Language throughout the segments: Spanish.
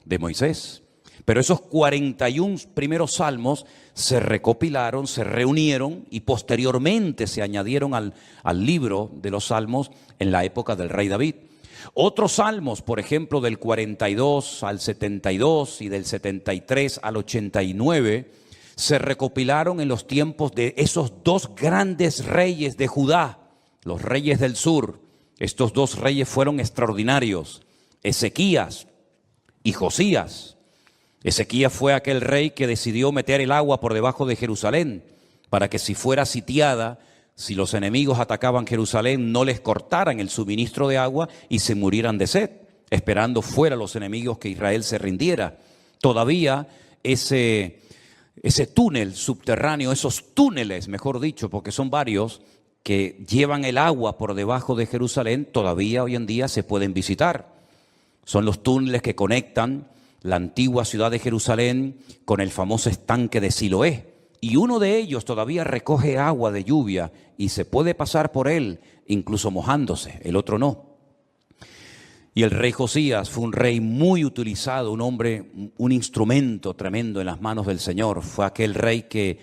de Moisés. Pero esos 41 primeros salmos se recopilaron, se reunieron y posteriormente se añadieron al libro de los salmos en la época del rey David. Otros salmos, por ejemplo, del 42 al 72 y del 73 al 89, se recopilaron en los tiempos de esos dos grandes reyes de Judá, los reyes del sur. Estos dos reyes fueron extraordinarios, Ezequías y Josías. Ezequías fue aquel rey que decidió meter el agua por debajo de Jerusalén para que si fuera sitiada, si los enemigos atacaban Jerusalén, no les cortaran el suministro de agua y se murieran de sed, esperando fuera los enemigos que Israel se rindiera. Todavía ese túnel subterráneo, esos túneles, mejor dicho, porque son varios, que llevan el agua por debajo de Jerusalén, todavía hoy en día se pueden visitar. Son los túneles que conectan la antigua ciudad de Jerusalén con el famoso estanque de Siloé. Y uno de ellos todavía recoge agua de lluvia y se puede pasar por él, incluso mojándose, el otro no. Y el rey Josías fue un rey muy utilizado, un hombre, un instrumento tremendo en las manos del Señor. Fue aquel rey que,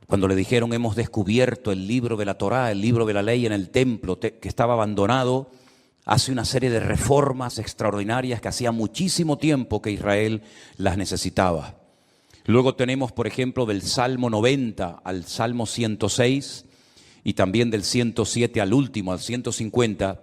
cuando le dijeron hemos descubierto el libro de la Torá, el libro de la ley en el templo que estaba abandonado, hace una serie de reformas extraordinarias que hacía muchísimo tiempo que Israel las necesitaba. Luego tenemos, por ejemplo, del Salmo 90 al Salmo 106 y también del 107 al último, al 150,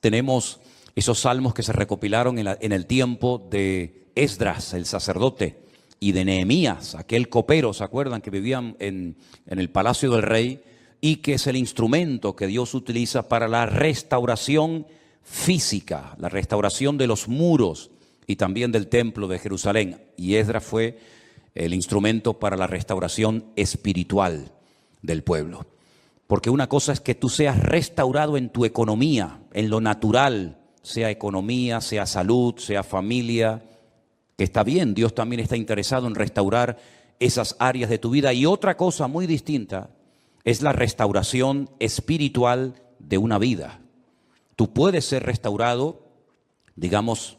tenemos esos salmos que se recopilaron en el tiempo de Esdras, el sacerdote, y de Nehemías, aquel copero, ¿se acuerdan? Que vivían en el palacio del rey y que es el instrumento que Dios utiliza para la restauración física, la restauración de los muros y también del templo de Jerusalén. Y Esdras fue el instrumento para la restauración espiritual del pueblo. Porque una cosa es que tú seas restaurado en tu economía, en lo natural, sea economía, sea salud, sea familia, que está bien, Dios también está interesado en restaurar esas áreas de tu vida. Y otra cosa muy distinta es la restauración espiritual de una vida. Tú puedes ser restaurado, digamos,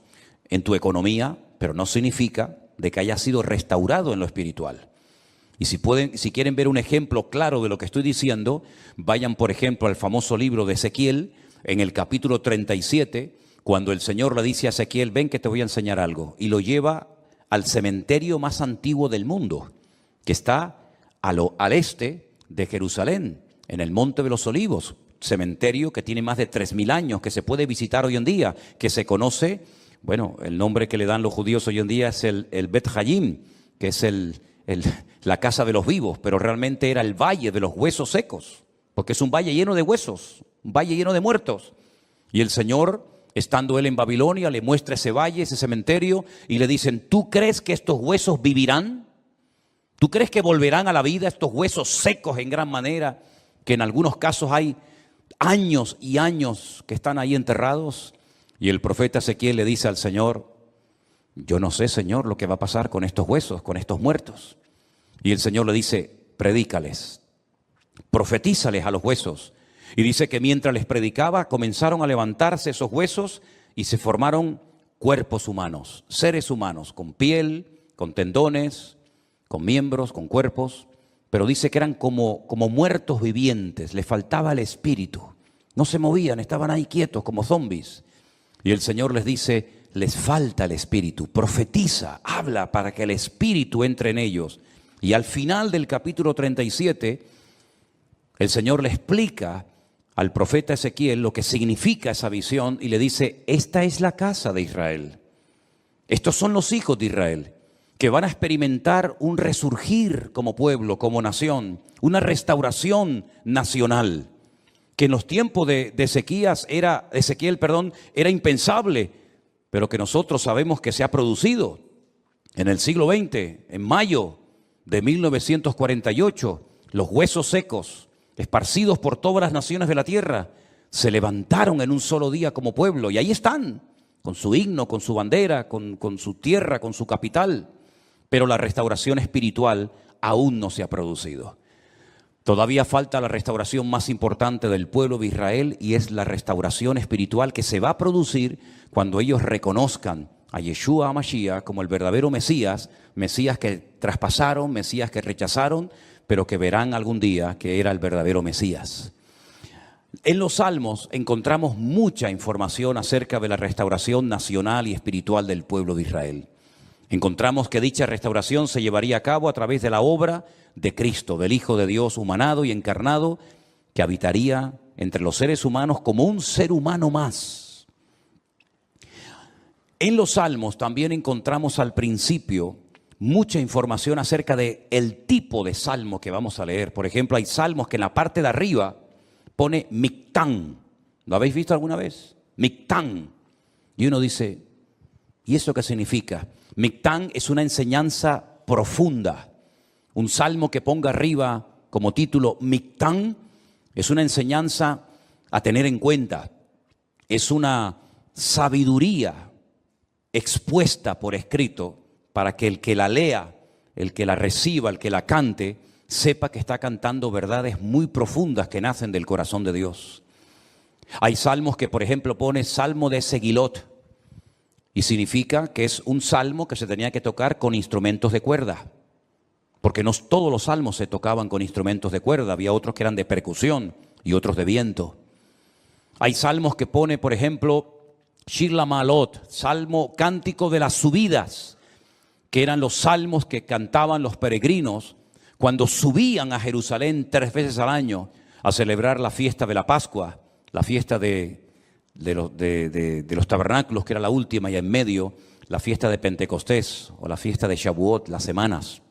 en tu economía, pero no significa de que haya sido restaurado en lo espiritual. Y si quieren ver un ejemplo claro de lo que estoy diciendo, vayan por ejemplo al famoso libro de Ezequiel, en el capítulo 37, cuando el Señor le dice a Ezequiel, ven que te voy a enseñar algo, y lo lleva al cementerio más antiguo del mundo, que está al este de Jerusalén, en el Monte de los Olivos, cementerio que tiene más de 3000 años, que se puede visitar hoy en día, que se conoce. Bueno, el nombre que le dan los judíos hoy en día es el Bet Hayim, que es la casa de los vivos, pero realmente era el valle de los huesos secos, porque es un valle lleno de huesos, un valle lleno de muertos. Y el Señor, estando él en Babilonia, le muestra ese valle, ese cementerio, y le dicen, ¿tú crees que estos huesos vivirán? ¿Tú crees que volverán a la vida estos huesos secos en gran manera, que en algunos casos hay años y años que están ahí enterrados? Y el profeta Ezequiel le dice al Señor, yo no sé, Señor, lo que va a pasar con estos huesos, con estos muertos. Y el Señor le dice, predícales, profetízales a los huesos. Y dice que mientras les predicaba, comenzaron a levantarse esos huesos y se formaron cuerpos humanos, seres humanos, con piel, con tendones, con miembros, con cuerpos. Pero dice que eran como muertos vivientes, les faltaba el espíritu. No se movían, estaban ahí quietos como zombies. Y el Señor les dice, les falta el espíritu, profetiza, habla para que el espíritu entre en ellos. Y al final del capítulo 37, el Señor le explica al profeta Ezequiel lo que significa esa visión y le dice, esta es la casa de Israel. Estos son los hijos de Israel, que van a experimentar un resurgir como pueblo, como nación, una restauración nacional, que en los tiempos de Ezequiel era impensable, pero que nosotros sabemos que se ha producido en el siglo XX, en mayo de 1948, los huesos secos, esparcidos por todas las naciones de la tierra, se levantaron en un solo día como pueblo, y ahí están, con su himno, con su bandera, con su tierra, con su capital. Pero la restauración espiritual aún no se ha producido. Todavía falta la restauración más importante del pueblo de Israel, y es la restauración espiritual que se va a producir cuando ellos reconozcan a Yeshua HaMashiach como el verdadero Mesías, Mesías que traspasaron, Mesías que rechazaron, pero que verán algún día que era el verdadero Mesías. En los Salmos encontramos mucha información acerca de la restauración nacional y espiritual del pueblo de Israel. Encontramos que dicha restauración se llevaría a cabo a través de la obra de Cristo, del Hijo de Dios humanado y encarnado, que habitaría entre los seres humanos como un ser humano más. En los Salmos también encontramos al principio mucha información acerca del tipo de salmo que vamos a leer. Por ejemplo, hay salmos que en la parte de arriba pone Mictán. ¿Lo habéis visto alguna vez? Mictán. Y uno dice, ¿y eso qué significa? Mictán es una enseñanza profunda. Un salmo que ponga arriba como título Mictán es una enseñanza a tener en cuenta. Es una sabiduría expuesta por escrito para que el que la lea, el que la reciba, el que la cante, sepa que está cantando verdades muy profundas que nacen del corazón de Dios. Hay salmos que, por ejemplo, pone Salmo de Segilot, y significa que es un salmo que se tenía que tocar con instrumentos de cuerda, porque no todos los salmos se tocaban con instrumentos de cuerda, había otros que eran de percusión y otros de viento. Hay salmos que pone, por ejemplo, Shir LaMa'alot, salmo cántico de las subidas, que eran los salmos que cantaban los peregrinos cuando subían a Jerusalén 3 veces al año a celebrar la fiesta de la Pascua, la fiesta de los tabernáculos, que era la última, y en medio la fiesta de Pentecostés o la fiesta de Shavuot, las semanas.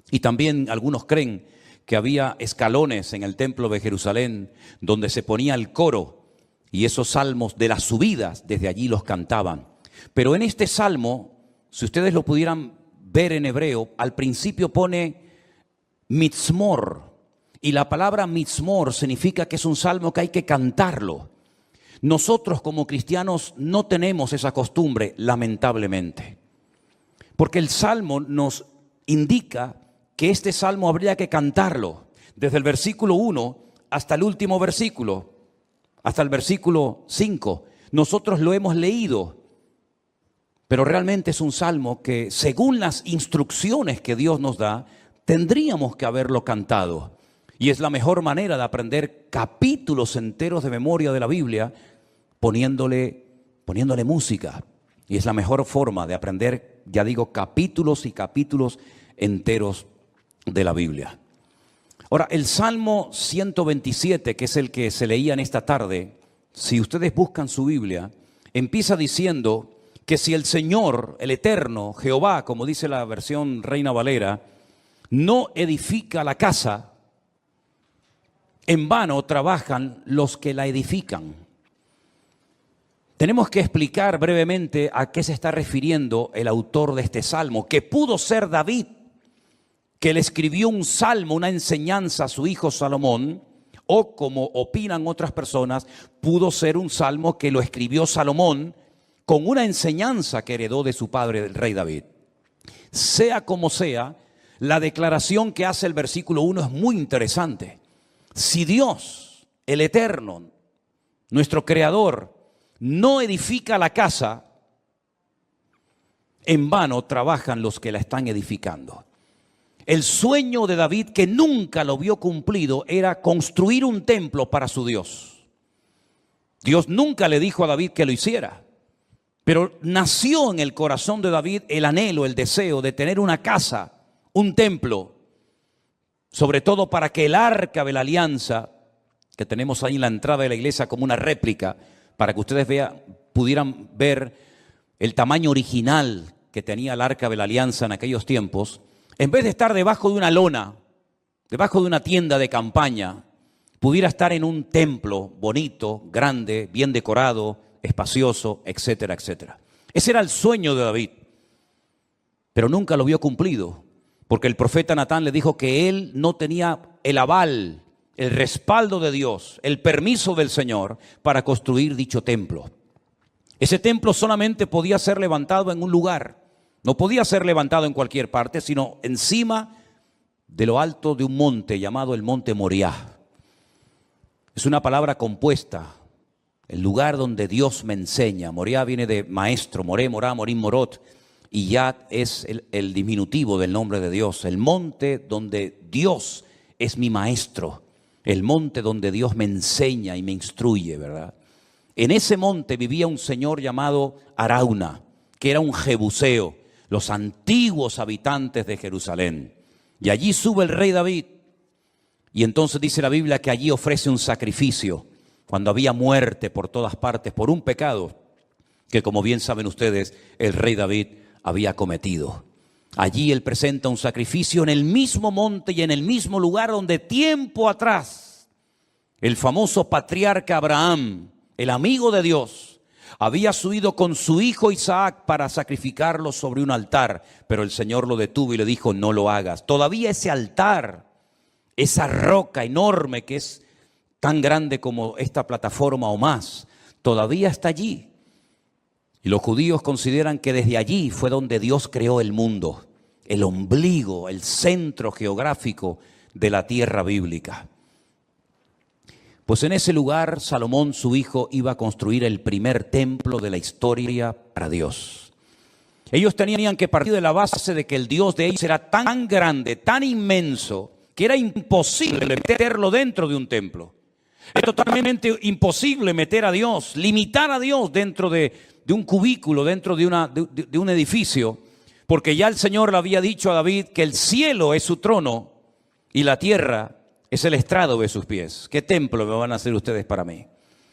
Y también algunos creen que había escalones en el templo de Jerusalén donde se ponía el coro, y esos salmos de las subidas desde allí los cantaban. Pero en este salmo, si ustedes lo pudieran ver en hebreo, al principio pone mitzmor, y la palabra mitzmor significa que es un salmo que hay que cantarlo. Nosotros como cristianos no tenemos esa costumbre, lamentablemente, porque el salmo nos indica que este salmo habría que cantarlo desde el versículo 1 hasta el último versículo, hasta el versículo 5. Nosotros lo hemos leído, pero realmente es un salmo que, según las instrucciones que Dios nos da, tendríamos que haberlo cantado. Y es la mejor manera de aprender capítulos enteros de memoria de la Biblia, poniéndole música. Y es la mejor forma de aprender, ya digo, capítulos y capítulos enteros de la Biblia. Ahora, el Salmo 127, que es el que se leía en esta tarde, si ustedes buscan su Biblia, empieza diciendo que si el Señor, el Eterno, Jehová, como dice la versión Reina Valera, no edifica la casa, en vano trabajan los que la edifican. Tenemos que explicar brevemente a qué se está refiriendo el autor de este salmo, que pudo ser David, que le escribió un salmo, una enseñanza a su hijo Salomón, o como opinan otras personas, pudo ser un salmo que lo escribió Salomón con una enseñanza que heredó de su padre, el rey David. Sea como sea, la declaración que hace el versículo 1 es muy interesante. Si Dios, el Eterno, nuestro Creador, no edifica la casa, en vano trabajan los que la están edificando. El sueño de David, que nunca lo vio cumplido, era construir un templo para su Dios. Dios nunca le dijo a David que lo hiciera, pero nació en el corazón de David el anhelo, el deseo de tener una casa, un templo, sobre todo para que el arca de la alianza, que tenemos ahí en la entrada de la iglesia como una réplica, para que ustedes pudieran ver el tamaño original que tenía el arca de la alianza en aquellos tiempos, en vez de estar debajo de una lona, debajo de una tienda de campaña, pudiera estar en un templo bonito, grande, bien decorado, espacioso, etcétera, etcétera. Ese era el sueño de David, pero nunca lo vio cumplido, porque el profeta Natán le dijo que él no tenía el aval, el respaldo de Dios, el permiso del Señor para construir dicho templo. Ese templo solamente podía ser levantado en un lugar, no podía ser levantado en cualquier parte, sino encima de lo alto de un monte llamado el monte Moriah. Es una palabra compuesta, el lugar donde Dios me enseña. Moriah viene de maestro, moré, morá, morim, morot, y Yad es el diminutivo del nombre de Dios. El monte donde Dios es mi maestro, el monte donde Dios me enseña y me instruye, ¿verdad? En ese monte vivía un señor llamado Arauna, que era un jebuseo, los antiguos habitantes de Jerusalén. Y allí sube el rey David, y entonces dice la Biblia que allí ofrece un sacrificio, cuando había muerte por todas partes, por un pecado que, como bien saben ustedes, el rey David había cometido. Allí él presenta un sacrificio en el mismo monte y en el mismo lugar donde tiempo atrás el famoso patriarca Abraham, el amigo de Dios, había subido con su hijo Isaac para sacrificarlo sobre un altar, pero el Señor lo detuvo y le dijo: no lo hagas. Todavía ese altar, esa roca enorme que es tan grande como esta plataforma o más, todavía está allí. Y los judíos consideran que desde allí fue donde Dios creó el mundo, el ombligo, el centro geográfico de la tierra bíblica. Pues en ese lugar Salomón, su hijo, iba a construir el primer templo de la historia para Dios. Ellos tenían que partir de la base de que el Dios de ellos era tan grande, tan inmenso, que era imposible meterlo dentro de un templo. Es totalmente imposible meter a Dios, limitar a Dios dentro de un cubículo, dentro de un edificio, porque ya el Señor le había dicho a David que el cielo es su trono y la tierra es el estrado de sus pies. ¿Qué templo me van a hacer ustedes para mí?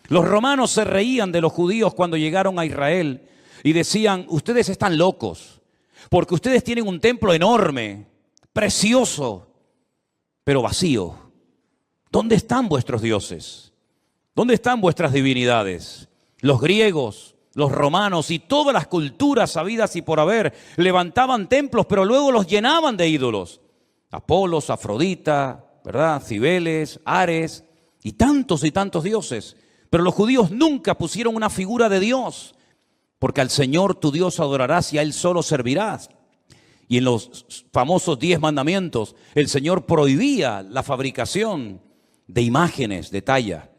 Los romanos se reían de los judíos cuando llegaron a Israel y decían: ustedes están locos, porque ustedes tienen un templo enorme, precioso, pero vacío. ¿Dónde están vuestros dioses? ¿Dónde están vuestras divinidades? Los griegos, los romanos y todas las culturas habidas y por haber levantaban templos, pero luego los llenaban de ídolos. Apolos, Afrodita, ¿verdad? Cibeles, Ares y tantos dioses. Pero los judíos nunca pusieron una figura de Dios, porque al Señor tu Dios adorarás y a Él solo servirás. Y en los famosos 10 mandamientos, el Señor prohibía la fabricación de imágenes de talla.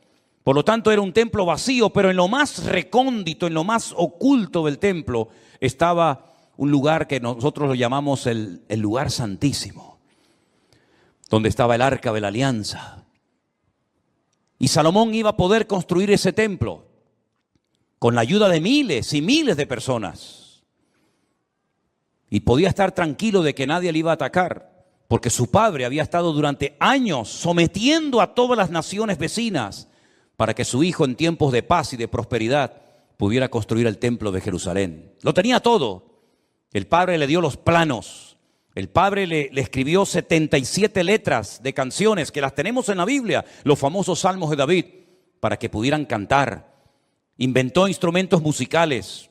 Por lo tanto, era un templo vacío, pero en lo más recóndito, en lo más oculto del templo, estaba un lugar que nosotros lo llamamos el lugar santísimo, donde estaba el arca de la alianza. Y Salomón iba a poder construir ese templo con la ayuda de miles y miles de personas. Y podía estar tranquilo de que nadie le iba a atacar, porque su padre había estado durante años sometiendo a todas las naciones vecinas para que su hijo en tiempos de paz y de prosperidad pudiera construir el templo de Jerusalén. Lo tenía todo. El padre le dio los planos. El padre le escribió 77 letras de canciones que las tenemos en la Biblia, los famosos salmos de David, para que pudieran cantar. Inventó instrumentos musicales,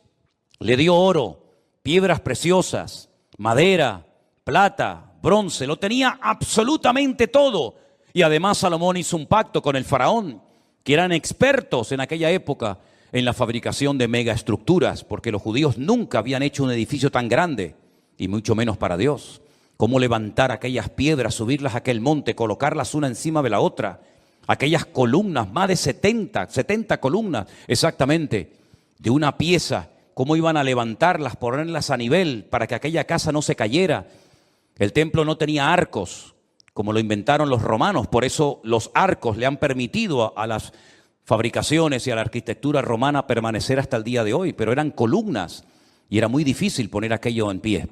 le dio oro, piedras preciosas, madera, plata, bronce, lo tenía absolutamente todo. Y además Salomón hizo un pacto con el faraón, que eran expertos en aquella época en la fabricación de megaestructuras, porque los judíos nunca habían hecho un edificio tan grande, y mucho menos para Dios. Cómo levantar aquellas piedras, subirlas a aquel monte, colocarlas una encima de la otra, aquellas columnas, más de 70 columnas exactamente, de una pieza, cómo iban a levantarlas, ponerlas a nivel para que aquella casa no se cayera. El templo no tenía arcos, como lo inventaron los romanos, por eso los arcos le han permitido a las fabricaciones y a la arquitectura romana permanecer hasta el día de hoy, pero eran columnas y era muy difícil poner aquello en pie.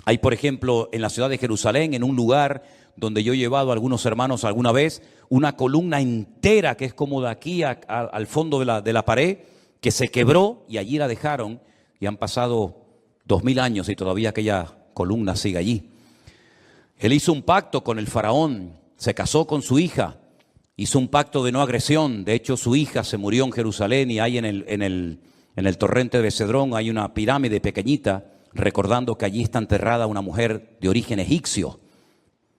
Hay, por ejemplo, en la ciudad de Jerusalén, en un lugar donde yo he llevado a algunos hermanos alguna vez, una columna entera que es como de aquí al fondo de la pared, que se quebró y allí la dejaron, y han pasado 2000 años y todavía aquella columna sigue allí. Él hizo un pacto con el faraón, se casó con su hija, hizo un pacto de no agresión. De hecho, su hija se murió en Jerusalén y hay en el torrente de Cedrón hay una pirámide pequeñita, recordando que allí está enterrada una mujer de origen egipcio,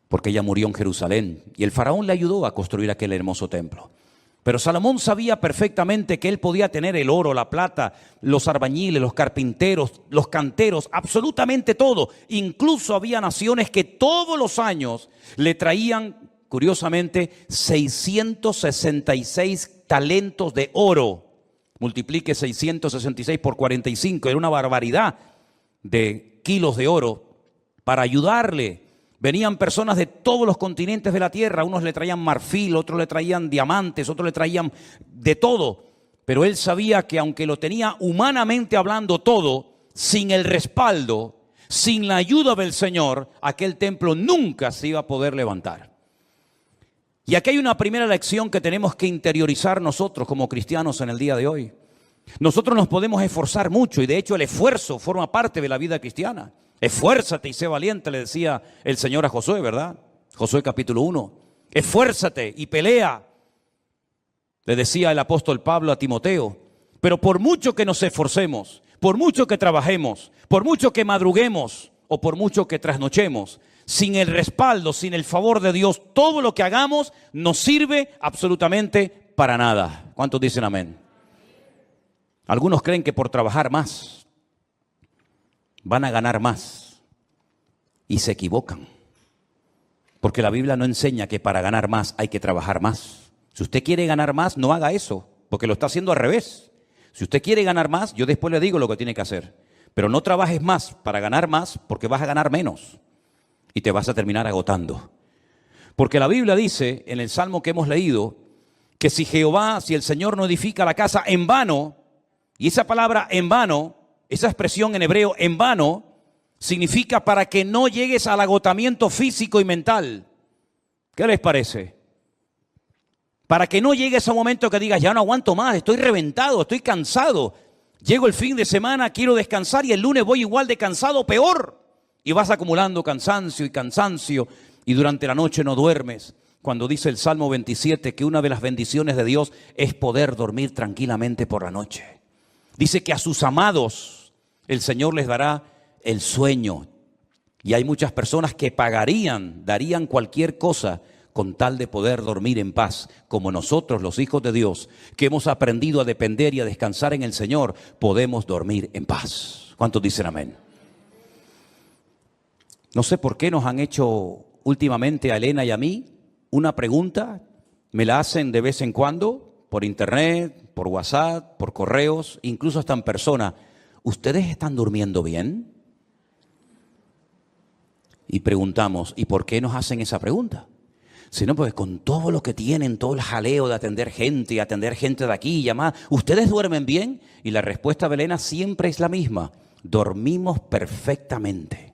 porque ella murió en Jerusalén. Y el faraón le ayudó a construir aquel hermoso templo. Pero Salomón sabía perfectamente que él podía tener el oro, la plata, los albañiles, los carpinteros, los canteros, absolutamente todo. Incluso había naciones que todos los años le traían, curiosamente, 666 talentos de oro Multiplique 666 por 45, era una barbaridad de kilos de oro para ayudarle. Venían personas de todos los continentes de la tierra, unos le traían marfil, otros le traían diamantes, otros le traían de todo. Pero él sabía que aunque lo tenía humanamente hablando todo, sin el respaldo, sin la ayuda del Señor, aquel templo nunca se iba a poder levantar. Y aquí hay una primera lección que tenemos que interiorizar nosotros como cristianos en el día de hoy. Nosotros nos podemos esforzar mucho y de hecho el esfuerzo forma parte de la vida cristiana. Esfuérzate y sé valiente, le decía el Señor a Josué, ¿verdad? Josué capítulo 1. Esfuérzate y pelea, le decía el apóstol Pablo a Timoteo. Pero por mucho que nos esforcemos, por mucho que trabajemos, por mucho que madruguemos o por mucho que trasnochemos, sin el respaldo, sin el favor de Dios, todo lo que hagamos no sirve absolutamente para nada. ¿Cuántos dicen amén? Algunos creen que por trabajar más van a ganar más y se equivocan. Porque la Biblia no enseña que para ganar más hay que trabajar más. Si usted quiere ganar más, no haga eso, porque lo está haciendo al revés. Si usted quiere ganar más, yo después le digo lo que tiene que hacer. Pero no trabajes más para ganar más, porque vas a ganar menos y te vas a terminar agotando. Porque la Biblia dice, en el Salmo que hemos leído, que si el Señor no edifica la casa, en vano, y esa palabra en vano, esa expresión en hebreo en vano, significa para que no llegues al agotamiento físico y mental. ¿Qué les parece? Para que no llegues a un momento que digas, ya no aguanto más, estoy reventado, estoy cansado. Llego el fin de semana, quiero descansar y el lunes voy igual de cansado, peor. Y vas acumulando cansancio y cansancio y durante la noche no duermes. Cuando dice el Salmo 27 que una de las bendiciones de Dios es poder dormir tranquilamente por la noche. Dice que a sus amados el Señor les dará el sueño. Y hay muchas personas que darían cualquier cosa con tal de poder dormir en paz, como nosotros, los hijos de Dios, que hemos aprendido a depender y a descansar en el Señor, podemos dormir en paz. ¿Cuántos dicen amén? No sé por qué nos han hecho últimamente a Elena y a mí una pregunta, me la hacen de vez en cuando, por internet, por WhatsApp, por correos, incluso hasta en persona. ¿Ustedes están durmiendo bien? Y preguntamos, ¿y por qué nos hacen esa pregunta? Si no, pues con todo lo que tienen, todo el jaleo de atender gente y atender gente de aquí y llamar, ¿ustedes duermen bien? Y la respuesta de Elena siempre es la misma, dormimos perfectamente.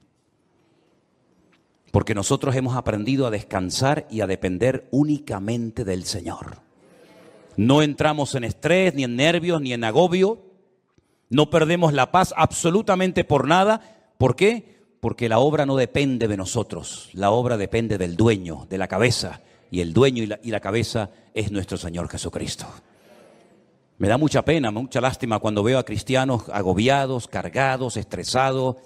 Porque nosotros hemos aprendido a descansar y a depender únicamente del Señor. No entramos en estrés, ni en nervios, ni en agobio. No perdemos la paz absolutamente por nada. ¿Por qué? Porque la obra no depende de nosotros. La obra depende del dueño, de la cabeza. Y el dueño y la cabeza es nuestro Señor Jesucristo. Me da mucha pena, mucha lástima cuando veo a cristianos agobiados, cargados, estresados,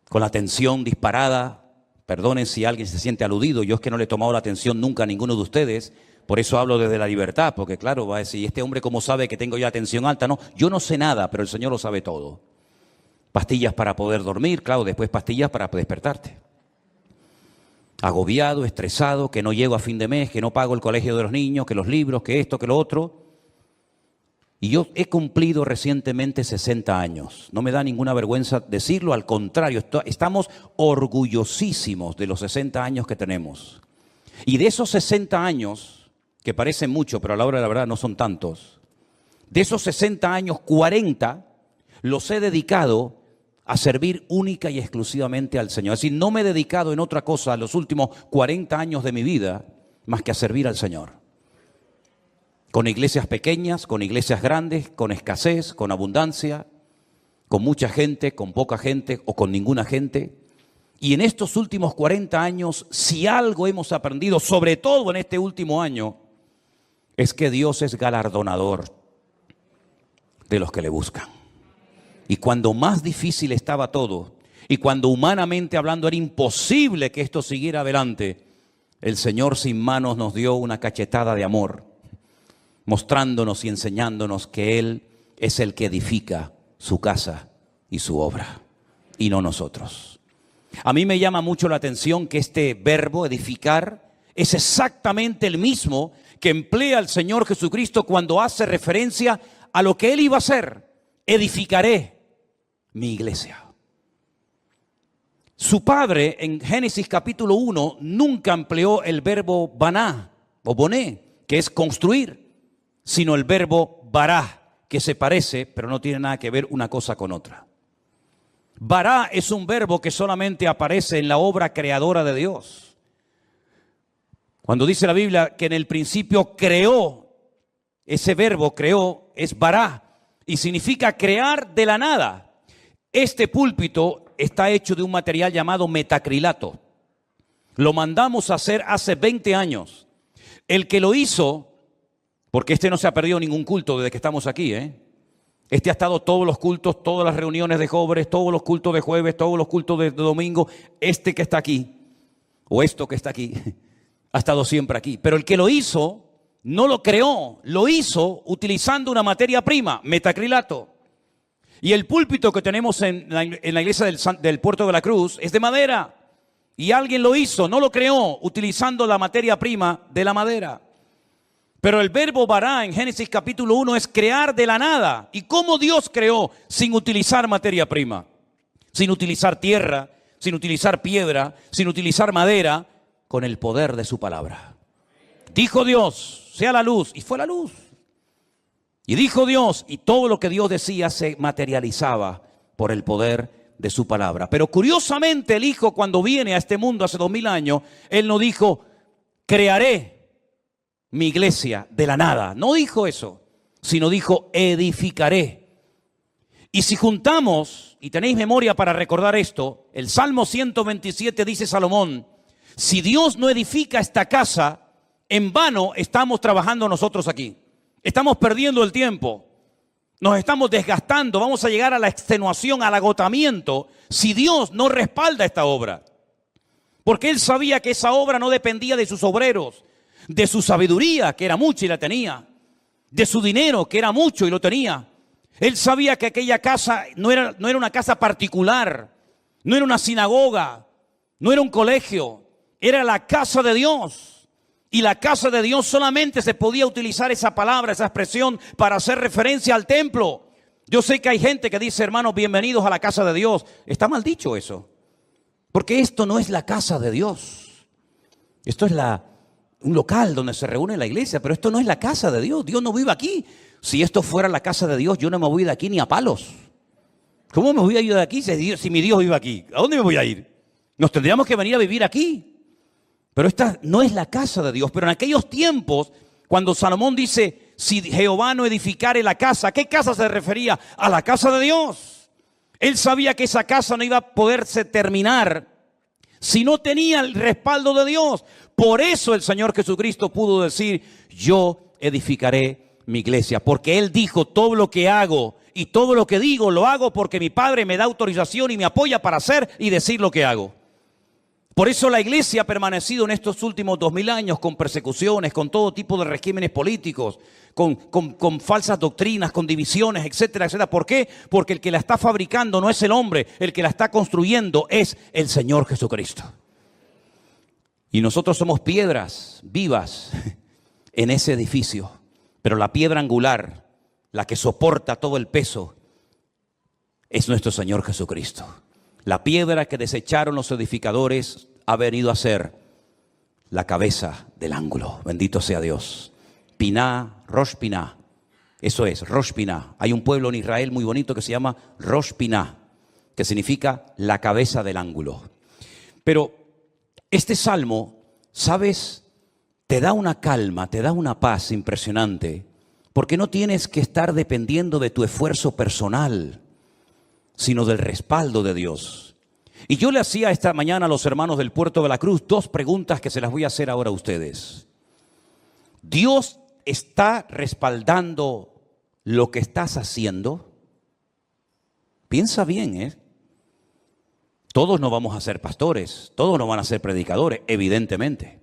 con la tensión disparada. Perdonen si alguien se siente aludido, yo es que no le he tomado la atención nunca a ninguno de ustedes, por eso hablo desde la libertad, porque claro, va a decir, ¿este hombre cómo sabe que tengo yo la tensión alta? No, yo no sé nada, pero el Señor lo sabe todo. Pastillas para poder dormir, claro, después pastillas para despertarte. Agobiado, estresado, que no llego a fin de mes, que no pago el colegio de los niños, que los libros, que esto, que lo otro. Y yo he cumplido recientemente 60 años. No me da ninguna vergüenza decirlo, al contrario, estamos orgullosísimos de los 60 años que tenemos. Y de esos 60 años, que parecen mucho, pero a la hora de la verdad no son tantos, de esos 60 años, 40 los he dedicado a servir única y exclusivamente al Señor. Es decir, no me he dedicado en otra cosa los últimos 40 años de mi vida más que a servir al Señor. Con iglesias pequeñas, con iglesias grandes, con escasez, con abundancia, con mucha gente, con poca gente o con ninguna gente. Y en estos últimos 40 años, si algo hemos aprendido, sobre todo en este último año, es que Dios es galardonador de los que le buscan. Y cuando más difícil estaba todo, y cuando humanamente hablando era imposible que esto siguiera adelante, el Señor sin manos nos dio una cachetada de amor, mostrándonos y enseñándonos que Él es el que edifica su casa y su obra, y no nosotros. A mí me llama mucho la atención que este verbo, edificar, es exactamente el mismo que emplea el Señor Jesucristo cuando hace referencia a lo que él iba a hacer: edificaré mi iglesia. Su padre en Génesis capítulo 1 nunca empleó el verbo baná o boné, que es construir, sino el verbo bará, que se parece, pero no tiene nada que ver una cosa con otra. Bará es un verbo que solamente aparece en la obra creadora de Dios. Cuando dice la Biblia que en el principio creó, ese verbo creó es bará y significa crear de la nada. Este púlpito está hecho de un material llamado metacrilato. Lo mandamos a hacer hace 20 años. El que lo hizo, porque este no se ha perdido ningún culto desde que estamos aquí, Este ha estado todos los cultos, todas las reuniones de jóvenes, todos los cultos de jueves, todos los cultos de domingo. Este que está aquí, o esto que está aquí, ha estado siempre aquí. Pero el que lo hizo, no lo creó, lo hizo utilizando una materia prima, metacrilato. Y el púlpito que tenemos en la iglesia del Puerto de la Cruz es de madera. Y alguien lo hizo, no lo creó, utilizando la materia prima de la madera. Pero el verbo bará en Génesis capítulo 1 es crear de la nada. ¿Y cómo Dios creó sin utilizar materia prima? Sin utilizar tierra, sin utilizar piedra, sin utilizar madera, con el poder de su palabra. Dijo Dios, sea la luz, y fue la luz. Y dijo Dios, y todo lo que Dios decía se materializaba por el poder de su palabra. Pero curiosamente el Hijo, cuando viene a este mundo hace 2000 años, Él no dijo, crearé mi iglesia de la nada. No dijo eso, sino dijo, edificaré. Y si juntamos, y tenéis memoria para recordar esto, el Salmo 127 dice Salomón, si Dios no edifica esta casa, en vano estamos trabajando nosotros aquí. Estamos perdiendo el tiempo, nos estamos desgastando, vamos a llegar a la extenuación, al agotamiento, si Dios no respalda esta obra. Porque Él sabía que esa obra no dependía de sus obreros, de su sabiduría, que era mucha y la tenía, de su dinero, que era mucho y lo tenía. Él sabía que aquella casa no era una casa particular, no era una sinagoga, no era un colegio, era la casa de Dios. Y la casa de Dios solamente se podía utilizar esa palabra, esa expresión para hacer referencia al templo. Yo sé que hay gente que dice, hermanos, bienvenidos a la casa de Dios. Está mal dicho eso. Porque esto no es la casa de Dios. Esto es un local donde se reúne la iglesia, pero esto no es la casa de Dios. Dios no vive aquí. Si esto fuera la casa de Dios, yo no me voy de aquí ni a palos. ¿Cómo me voy a ir de aquí si mi Dios vive aquí? ¿A dónde me voy a ir? Nos tendríamos que venir a vivir aquí. Pero esta no es la casa de Dios. Pero en aquellos tiempos, cuando Salomón dice, si Jehová no edificare la casa, ¿a qué casa se refería? A la casa de Dios. Él sabía que esa casa no iba a poderse terminar si no tenía el respaldo de Dios. Por eso el Señor Jesucristo pudo decir, yo edificaré mi iglesia. Porque Él dijo, todo lo que hago y todo lo que digo, lo hago porque mi Padre me da autorización y me apoya para hacer y decir lo que hago. Por eso la iglesia ha permanecido en estos últimos 2000 años con persecuciones, con todo tipo de regímenes políticos, con falsas doctrinas, con divisiones, etcétera, etcétera. ¿Por qué? Porque el que la está fabricando no es el hombre, el que la está construyendo es el Señor Jesucristo. Y nosotros somos piedras vivas en ese edificio, pero la piedra angular, la que soporta todo el peso, es nuestro Señor Jesucristo. La piedra que desecharon los edificadores ha venido a ser la cabeza del ángulo. Bendito sea Dios. Piná, Rosh Piná. Eso es, Rosh Piná. Hay un pueblo en Israel muy bonito que se llama Rosh Piná, que significa la cabeza del ángulo. Pero este salmo, ¿sabes? Te da una calma, te da una paz impresionante, porque no tienes que estar dependiendo de tu esfuerzo personal, sino del respaldo de Dios. Y yo le hacía esta mañana a los hermanos del Puerto de la Cruz 2 preguntas que se las voy a hacer ahora a ustedes. ¿Dios está respaldando lo que estás haciendo? Piensa bien, Todos no vamos a ser pastores, todos no van a ser predicadores, evidentemente.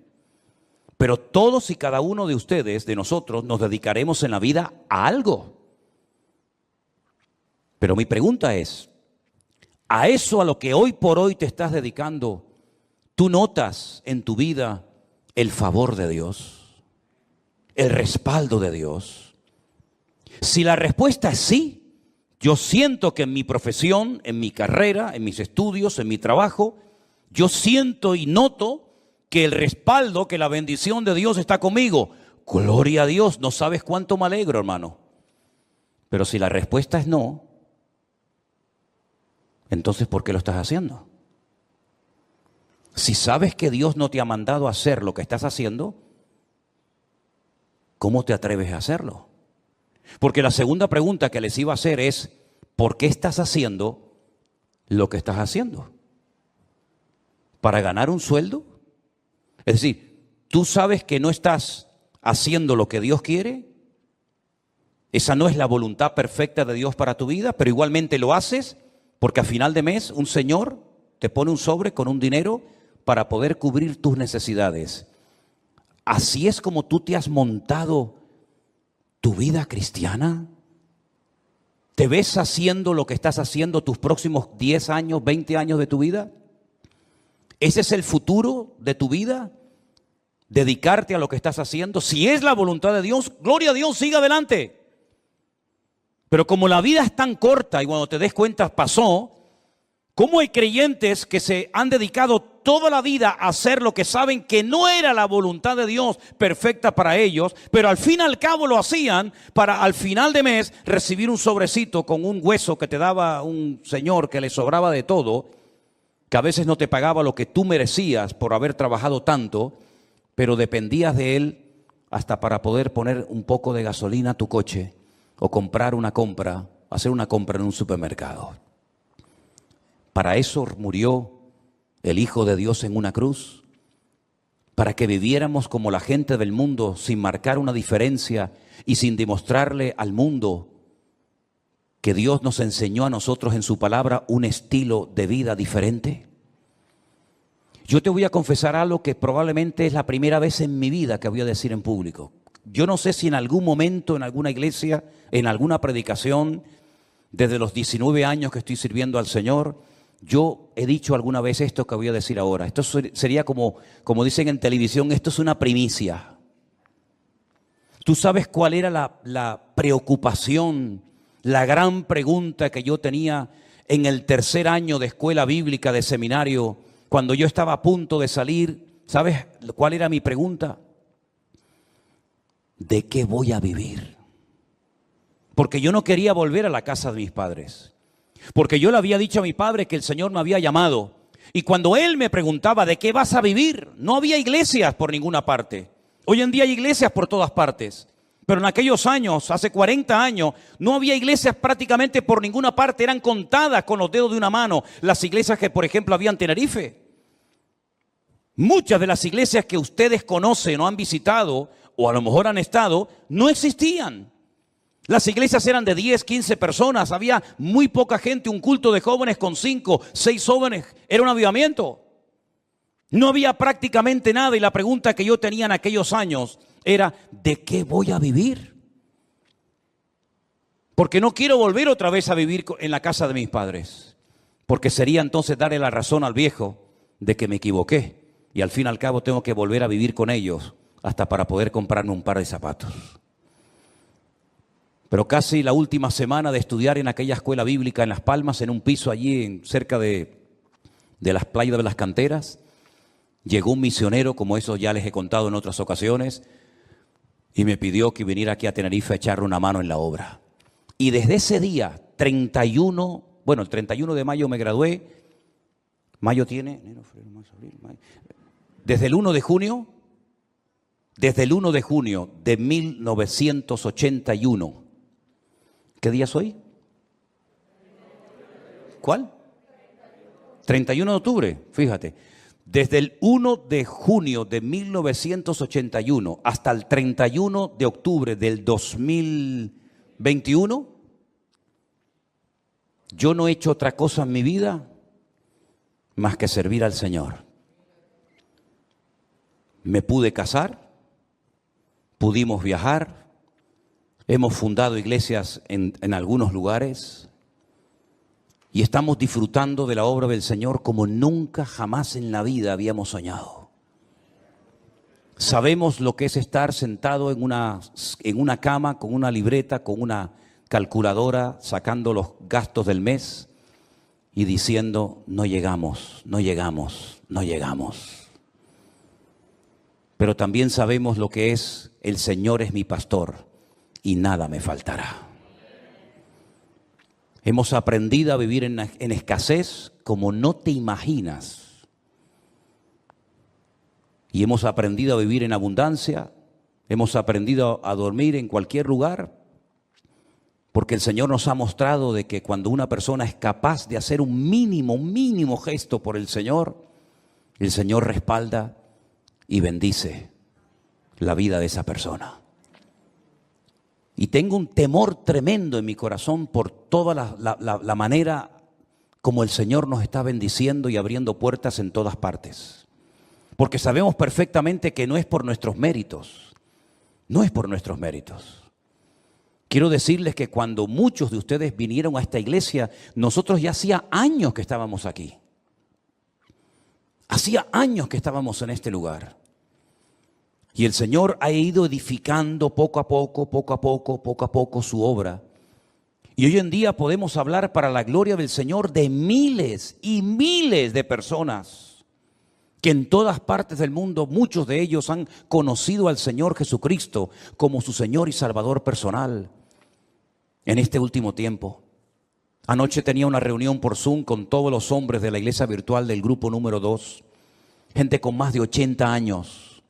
Pero todos y cada uno de ustedes, de nosotros, nos dedicaremos en la vida a algo. Pero mi pregunta es, ¿a eso a lo que hoy por hoy te estás dedicando, tú notas en tu vida el favor de Dios, el respaldo de Dios? Si la respuesta es sí, yo siento que en mi profesión, en mi carrera, en mis estudios, en mi trabajo, yo siento y noto que el respaldo, que la bendición de Dios está conmigo. Gloria a Dios, no sabes cuánto me alegro, hermano. Pero si la respuesta es no, entonces ¿por qué lo estás haciendo? Si sabes que Dios no te ha mandado a hacer lo que estás haciendo, ¿cómo te atreves a hacerlo? Porque la segunda pregunta que les iba a hacer es, ¿por qué estás haciendo lo que estás haciendo? ¿Para ganar un sueldo? Es decir, ¿tú sabes que no estás haciendo lo que Dios quiere? Esa no es la voluntad perfecta de Dios para tu vida, pero igualmente lo haces porque a final de mes un señor te pone un sobre con un dinero para poder cubrir tus necesidades. ¿Así es como tú te has montado tu vida cristiana? ¿Te ves haciendo lo que estás haciendo tus próximos 10 años, 20 años de tu vida? ¿Ese es el futuro de tu vida? ¿Dedicarte a lo que estás haciendo? Si es la voluntad de Dios, gloria a Dios, siga adelante. Pero como la vida es tan corta y cuando te des cuenta pasó, ¿cómo hay creyentes que se han dedicado toda la vida a hacer lo que saben que no era la voluntad de Dios perfecta para ellos, pero al fin y al cabo lo hacían para al final de mes recibir un sobrecito con un hueso que te daba un señor que le sobraba de todo, que a veces no te pagaba lo que tú merecías por haber trabajado tanto, pero dependías de él hasta para poder poner un poco de gasolina a tu coche o comprar una compra, hacer una compra en un supermercado? Para eso murió el Hijo de Dios en una cruz, para que viviéramos como la gente del mundo, sin marcar una diferencia y sin demostrarle al mundo que Dios nos enseñó a nosotros en su palabra un estilo de vida diferente. Yo te voy a confesar algo que probablemente es la primera vez en mi vida que voy a decir en público. Yo no sé si en algún momento, en alguna iglesia, en alguna predicación, desde los 19 años que estoy sirviendo al Señor, yo he dicho alguna vez esto que voy a decir ahora. Esto sería como dicen en televisión, esto es una primicia. ¿Tú sabes cuál era la preocupación, la gran pregunta que yo tenía en el tercer año de escuela bíblica, de seminario, cuando yo estaba a punto de salir? ¿Sabes cuál era mi pregunta? ¿De qué voy a vivir? Porque yo no quería volver a la casa de mis padres. Porque yo le había dicho a mi padre que el Señor me había llamado. Y cuando él me preguntaba, ¿de qué vas a vivir? No había iglesias por ninguna parte. Hoy en día hay iglesias por todas partes. Pero en aquellos años, hace 40 años, no había iglesias prácticamente por ninguna parte. Eran contadas con los dedos de una mano las iglesias que, por ejemplo, había en Tenerife. Muchas de las iglesias que ustedes conocen o han visitado, o a lo mejor han estado, no existían. Las iglesias eran de 10, 15 personas, había muy poca gente, un culto de jóvenes con 5, 6 jóvenes, era un avivamiento. No había prácticamente nada y la pregunta que yo tenía en aquellos años era, ¿de qué voy a vivir? Porque no quiero volver otra vez a vivir en la casa de mis padres, porque sería entonces darle la razón al viejo de que me equivoqué y al fin y al cabo tengo que volver a vivir con ellos hasta para poder comprarme un par de zapatos. Pero casi la última semana de estudiar en aquella escuela bíblica en Las Palmas, en un piso allí cerca de las playas de las canteras, llegó un misionero, como eso ya les he contado en otras ocasiones, y me pidió que viniera aquí a Tenerife a echarle una mano en la obra. Y desde ese día, el 31 de mayo me gradué, mayo tiene, enero, febrero, marzo, abril, mayo. Desde el 1 de junio de 1981, ¿qué día es hoy? ¿Cuál? 31 de octubre, fíjate. Desde el 1 de junio de 1981 hasta el 31 de octubre del 2021, yo no he hecho otra cosa en mi vida más que servir al Señor. Me pude casar, pudimos viajar, hemos fundado iglesias en algunos lugares y estamos disfrutando de la obra del Señor como nunca jamás en la vida habíamos soñado. Sabemos lo que es estar sentado en una cama con una libreta, con una calculadora, sacando los gastos del mes y diciendo, no llegamos, no llegamos, no llegamos. Pero también sabemos lo que es, el Señor es mi pastor y nada me faltará. Hemos aprendido a vivir en escasez como no te imaginas. Y hemos aprendido a vivir en abundancia, hemos aprendido a dormir en cualquier lugar, porque el Señor nos ha mostrado de que cuando una persona es capaz de hacer un mínimo gesto por el Señor respalda y bendice la vida de esa persona. Y tengo un temor tremendo en mi corazón por toda la manera como el Señor nos está bendiciendo y abriendo puertas en todas partes. Porque sabemos perfectamente que no es por nuestros méritos, no es por nuestros méritos. Quiero decirles que cuando muchos de ustedes vinieron a esta iglesia, nosotros ya hacía años que estábamos aquí. Hacía años que estábamos en este lugar. Y el Señor ha ido edificando poco a poco su obra. Y hoy en día podemos hablar para la gloria del Señor de miles y miles de personas que en todas partes del mundo, muchos de ellos han conocido al Señor Jesucristo como su Señor y Salvador personal en este último tiempo. Anoche tenía una reunión por Zoom con todos los hombres de la iglesia virtual del grupo número 2, gente con más de 80 años,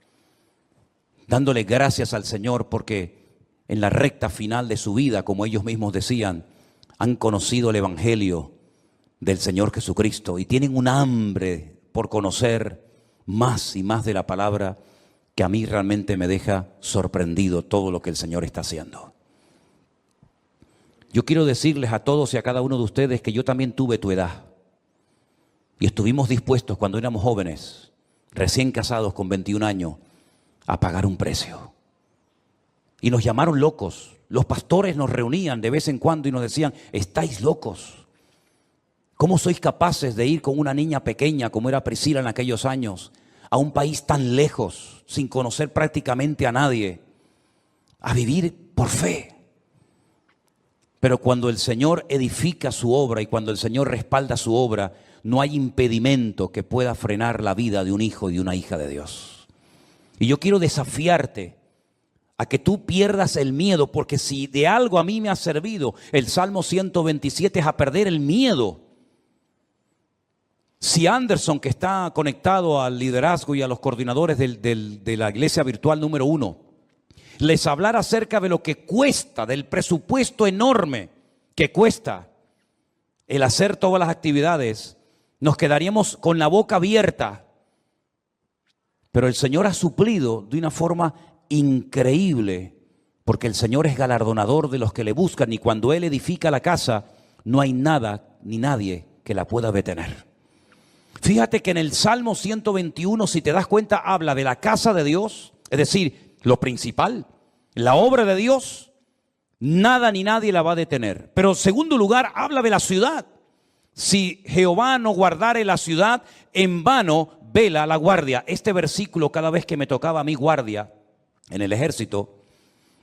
dándole gracias al Señor porque en la recta final de su vida, como ellos mismos decían, han conocido el Evangelio del Señor Jesucristo y tienen un hambre por conocer más y más de la palabra que a mí realmente me deja sorprendido todo lo que el Señor está haciendo. Yo quiero decirles a todos y a cada uno de ustedes que yo también tuve tu edad y estuvimos dispuestos cuando éramos jóvenes, recién casados con 21 años, a pagar un precio. Y nos llamaron locos. Los pastores nos reunían de vez en cuando y nos decían, estáis locos. ¿Cómo sois capaces de ir con una niña pequeña como era Priscila en aquellos años a un país tan lejos, sin conocer prácticamente a nadie, a vivir por fe? Pero cuando el Señor edifica su obra y cuando el Señor respalda su obra, no hay impedimento que pueda frenar la vida de un hijo y de una hija de Dios. Y yo quiero desafiarte a que tú pierdas el miedo, porque si de algo a mí me ha servido el Salmo 127 es a perder el miedo. Si Anderson, que está conectado al liderazgo y a los coordinadores de la iglesia virtual número 1, les hablara acerca de lo que cuesta, del presupuesto enorme que cuesta el hacer todas las actividades, nos quedaríamos con la boca abierta. Pero el Señor ha suplido de una forma increíble, porque el Señor es galardonador de los que le buscan y cuando Él edifica la casa, no hay nada ni nadie que la pueda detener. Fíjate que en el Salmo 121, si te das cuenta, habla de la casa de Dios, es decir, lo principal, la obra de Dios, nada ni nadie la va a detener. Pero en segundo lugar, habla de la ciudad. Si Jehová no guardare la ciudad, en vano vela la guardia. Este versículo, cada vez que me tocaba a mí guardia en el ejército,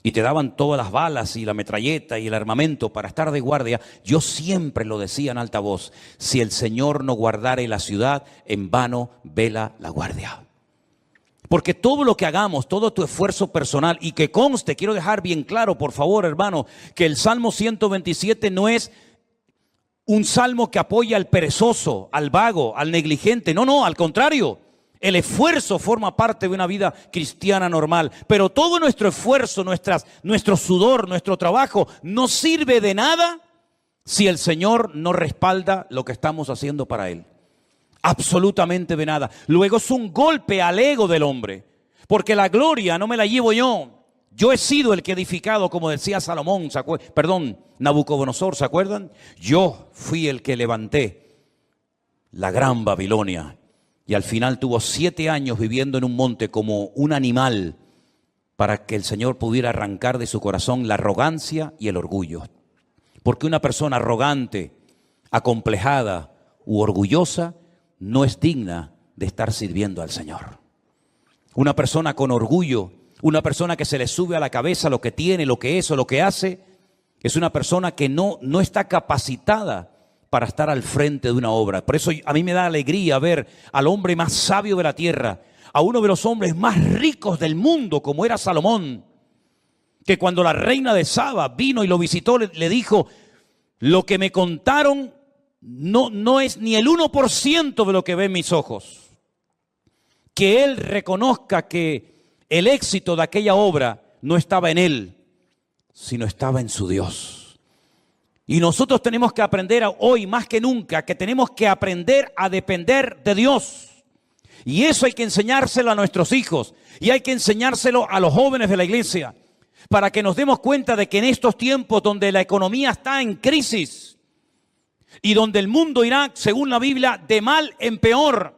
y te daban todas las balas y la metralleta y el armamento para estar de guardia, yo siempre lo decía en alta voz, si el Señor no guardare la ciudad, en vano vela la guardia. Porque todo lo que hagamos, todo tu esfuerzo personal, y que conste, quiero dejar bien claro, por favor, hermano, que el Salmo 127 no es un salmo que apoya al perezoso, al vago, al negligente. No, al contrario. El esfuerzo forma parte de una vida cristiana normal, pero todo nuestro esfuerzo, nuestro sudor, nuestro trabajo no sirve de nada si el Señor no respalda lo que estamos haciendo para Él. Absolutamente de nada. Luego es un golpe al ego del hombre, porque la gloria no me la llevo yo. Yo he sido el que he edificado, como decía Salomón, Nabucodonosor, ¿se acuerdan? Yo fui el que levanté la gran Babilonia. Y al final tuvo 7 años viviendo en un monte como un animal para que el Señor pudiera arrancar de su corazón la arrogancia y el orgullo. Porque una persona arrogante, acomplejada u orgullosa no es digna de estar sirviendo al Señor. Una persona con orgullo, una persona que se le sube a la cabeza lo que tiene, lo que es o lo que hace, es una persona que no está capacitada para estar al frente de una obra. Por eso a mí me da alegría ver al hombre más sabio de la tierra, a uno de los hombres más ricos del mundo, como era Salomón, que cuando la reina de Saba vino y lo visitó, le dijo: lo que me contaron no es ni el 1% de lo que ven mis ojos. Que él reconozca que el éxito de aquella obra no estaba en él, sino estaba en su Dios. Y nosotros tenemos que aprender hoy más que nunca que tenemos que aprender a depender de Dios. Y eso hay que enseñárselo a nuestros hijos y hay que enseñárselo a los jóvenes de la iglesia, para que nos demos cuenta de que en estos tiempos donde la economía está en crisis y donde el mundo irá, según la Biblia, de mal en peor,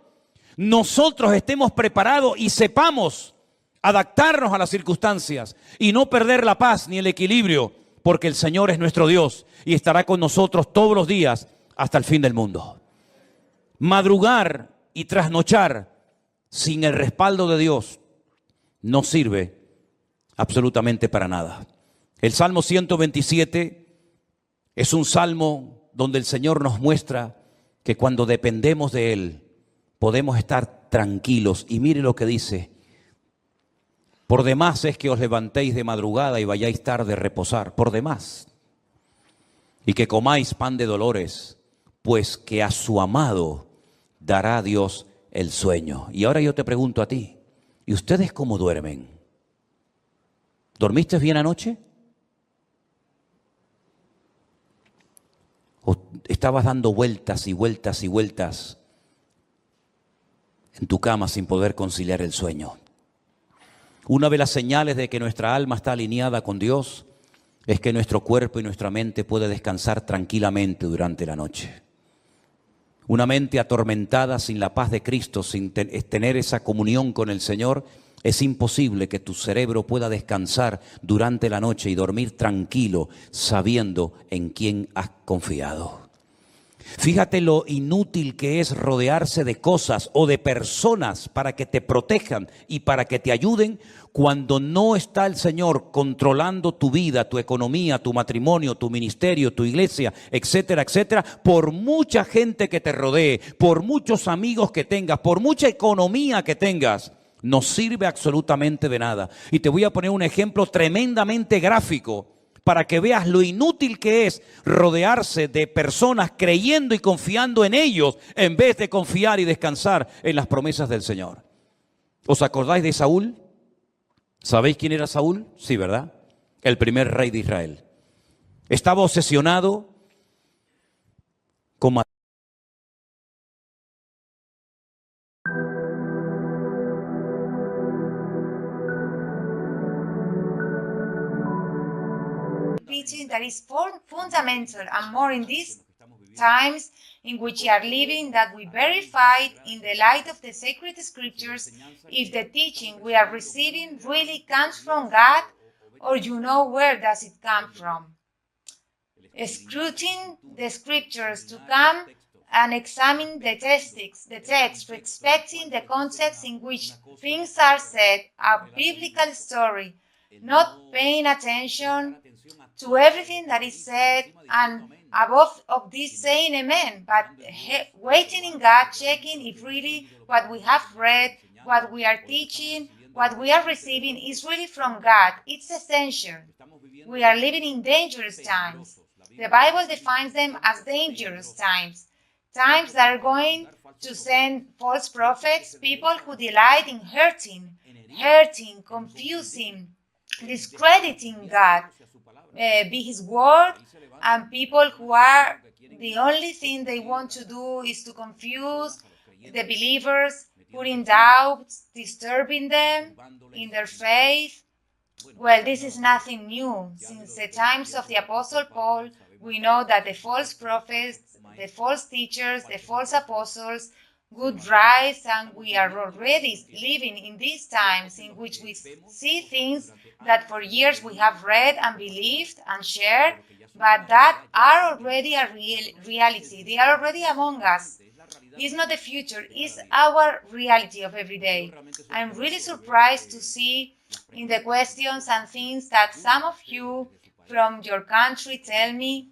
nosotros estemos preparados y sepamos adaptarnos a las circunstancias y no perder la paz ni el equilibrio, porque el Señor es nuestro Dios y estará con nosotros todos los días hasta el fin del mundo. Madrugar y trasnochar sin el respaldo de Dios no sirve absolutamente para nada. El Salmo 127 es un salmo donde el Señor nos muestra que cuando dependemos de Él podemos estar tranquilos. Y mire lo que dice: por demás es que os levantéis de madrugada y vayáis tarde a reposar, por demás. Y que comáis pan de dolores, pues que a su amado dará Dios el sueño. Y ahora yo te pregunto a ti, ¿y ustedes cómo duermen? ¿Dormiste bien anoche? ¿O estabas dando vueltas y vueltas y vueltas en tu cama sin poder conciliar el sueño? Una de las señales de que nuestra alma está alineada con Dios es que nuestro cuerpo y nuestra mente puede descansar tranquilamente durante la noche. Una mente atormentada sin la paz de Cristo, sin tener esa comunión con el Señor, es imposible que tu cerebro pueda descansar durante la noche y dormir tranquilo sabiendo en quién has confiado. Fíjate lo inútil que es rodearse de cosas o de personas para que te protejan y para que te ayuden cuando no está el Señor controlando tu vida, tu economía, tu matrimonio, tu ministerio, tu iglesia, etcétera, etcétera. Por mucha gente que te rodee, por muchos amigos que tengas, por mucha economía que tengas, no sirve absolutamente de nada. Y te voy a poner un ejemplo tremendamente gráfico para que veas lo inútil que es rodearse de personas creyendo y confiando en ellos en vez de confiar y descansar en las promesas del Señor. ¿Os acordáis de Saúl? ¿Sabéis quién era Saúl? Sí, ¿verdad? El primer rey de Israel. Estaba obsesionado con matar. Teaching that is fundamental and more in these times in which we are living, that we verify in the light of the sacred scriptures if the teaching we are receiving really comes from God, or where does it come from. Scrutinizing the scriptures to come and examine the text, respecting the context in which things are said, a biblical story, not paying attention to everything that is said, and above of this saying amen, but waiting in God, checking if really what we have read, what we are teaching, what we are receiving is really from God. It's essential. We are living in dangerous times. The Bible defines them as dangerous times, times that are going to send false prophets, people who delight in hurting, confusing, discrediting God, be His word, and people who are the only thing they want to do is to confuse the believers, putting doubts, disturbing them in their faith. Well, this is nothing new. Since the times of the Apostle Paul, we know that the false prophets, the false teachers, the false apostles would rise, and we are already living in these times in which we see things that for years we have read and believed and shared, but that are already a reality. They are already among us. It's not the future, it's our reality of every day. I'm really surprised to see in the questions and things that some of you from your country tell me.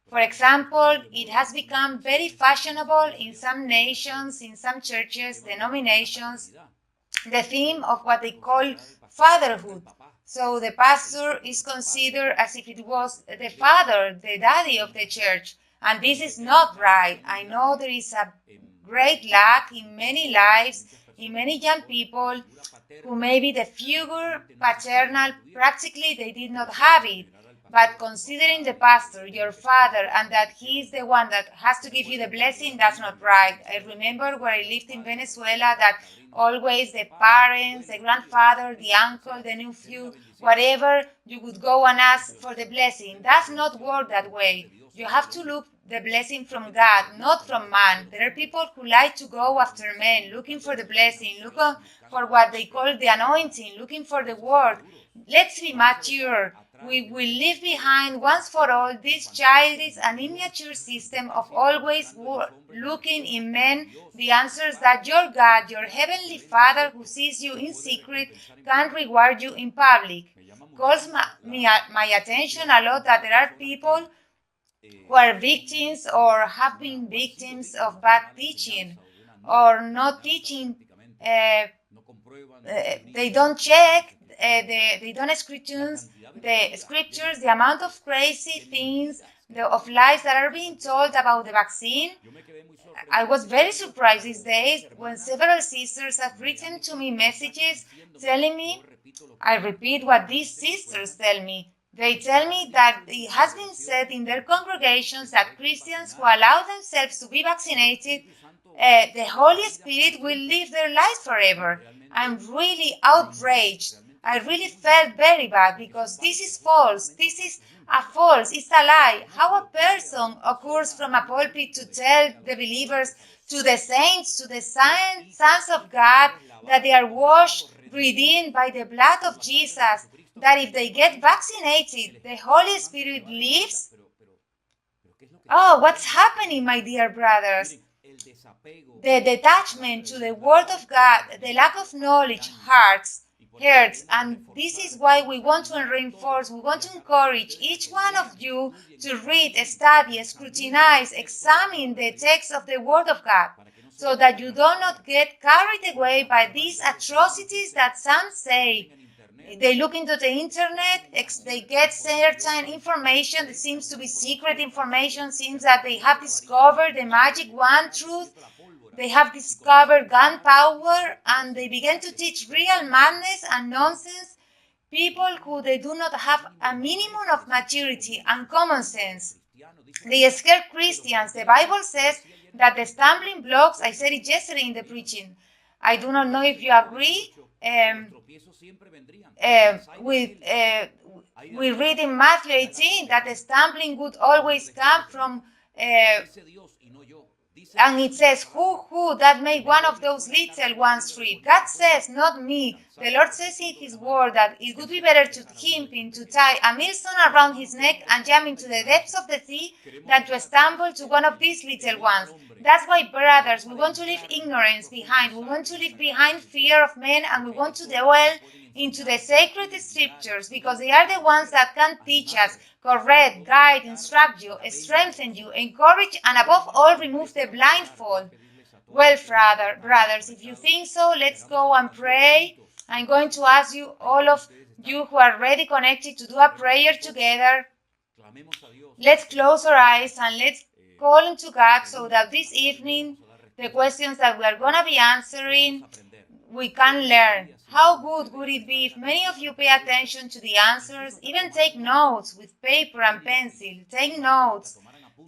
For example, it has become very fashionable in some nations, in some churches, denominations, the theme of what they call fatherhood. So the pastor is considered as if it was the father, the daddy of the church. And this is not right. I know there is a great lack in many lives, in many young people who maybe the figure paternal, practically they did not have it. But considering the pastor, your father, and that he is the one that has to give you the blessing, that's not right. I remember where I lived in Venezuela that always the parents, the grandfather, the uncle, the nephew, whatever, you would go and ask for the blessing. Does not work that way. You have to look the blessing from God, not from man. There are people who like to go after men, looking for the blessing, looking for what they call the anointing, looking for the word. Let's be mature. We will leave behind once for all this childish and immature system of always looking in men the answers that your God, your heavenly Father who sees you in secret, can reward you in public. Calls my attention a lot that there are people who are victims or have been victims of bad teaching or not teaching. They don't check, they don't scrutinize the scriptures, the amount of crazy things, of lies that are being told about the vaccine. I was very surprised these days when several sisters have written to me messages telling me, I repeat what these sisters tell me. They tell me that it has been said in their congregations that Christians who allow themselves to be vaccinated, the Holy Spirit will live their lives forever. I'm really outraged. I really felt very bad because this is false. This is a false. It's a lie. How a person occurs from a pulpit to tell the believers, to the saints, to the sons of God, that they are washed, redeemed by the blood of Jesus, that if they get vaccinated, the Holy Spirit lives? Oh, what's happening, my dear brothers? The detachment to the Word of God, the lack of knowledge hurts, and this is why we want to reinforce, we want to encourage each one of you to read, study, scrutinize, examine the text of the Word of God, so that you do not get carried away by these atrocities that some say. They look into the internet, they get certain information that seems to be secret information, seems that they have discovered the magic one truth, they have discovered gunpowder, and they begin to teach real madness and nonsense, people who they do not have a minimum of maturity and common sense. They scare Christians. The Bible says that the stumbling blocks, I said it yesterday in the preaching, I do not know if you agree, we read in Matthew 18 that the stumbling would always come from, and it says, who that made one of those little ones free? God says, not me. The Lord says in His word that it would be better to him to tie a millstone around his neck and jump into the depths of the sea than to stumble to one of these little ones. That's why, brothers, we want to leave ignorance behind. We want to leave behind fear of men, and we want to dwell into the sacred scriptures, because they are the ones that can teach us, correct, guide, instruct you, strengthen you, encourage, and above all, remove the blindfold. Well, brothers, if you think so, let's go and pray. I'm going to ask you, all of you who are already connected, to do a prayer together. Let's close our eyes and let's call into God so that this evening, the questions that we are going to be answering, we can learn. How good would it be if many of you pay attention to the answers, even take notes with paper and pencil, take notes,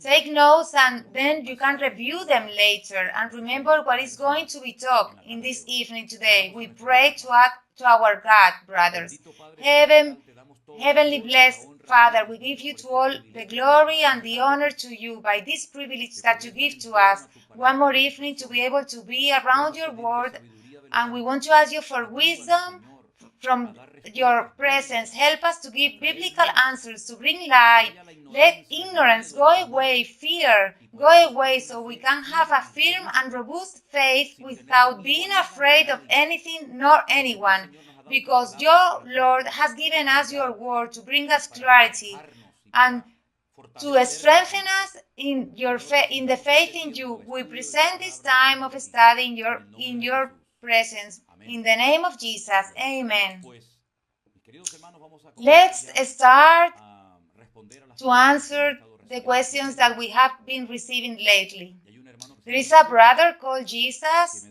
and then you can review them later and remember what is going to be taught in this evening today. We pray to our God, brothers. Heavenly blessed Father, we give you to all the glory and the honor to you by this privilege that you give to us, one more evening to be able to be around your word. And we want to ask you for wisdom from your presence. Help us to give biblical answers, to bring light. Let ignorance go away, fear go away, so we can have a firm and robust faith without being afraid of anything nor anyone. Because your Lord has given us your word to bring us clarity and to strengthen us in the faith in you. We present this time of study in your presence. In the name of Jesus, amen. Let's start to answer the questions that we have been receiving lately. There is a brother called Jesus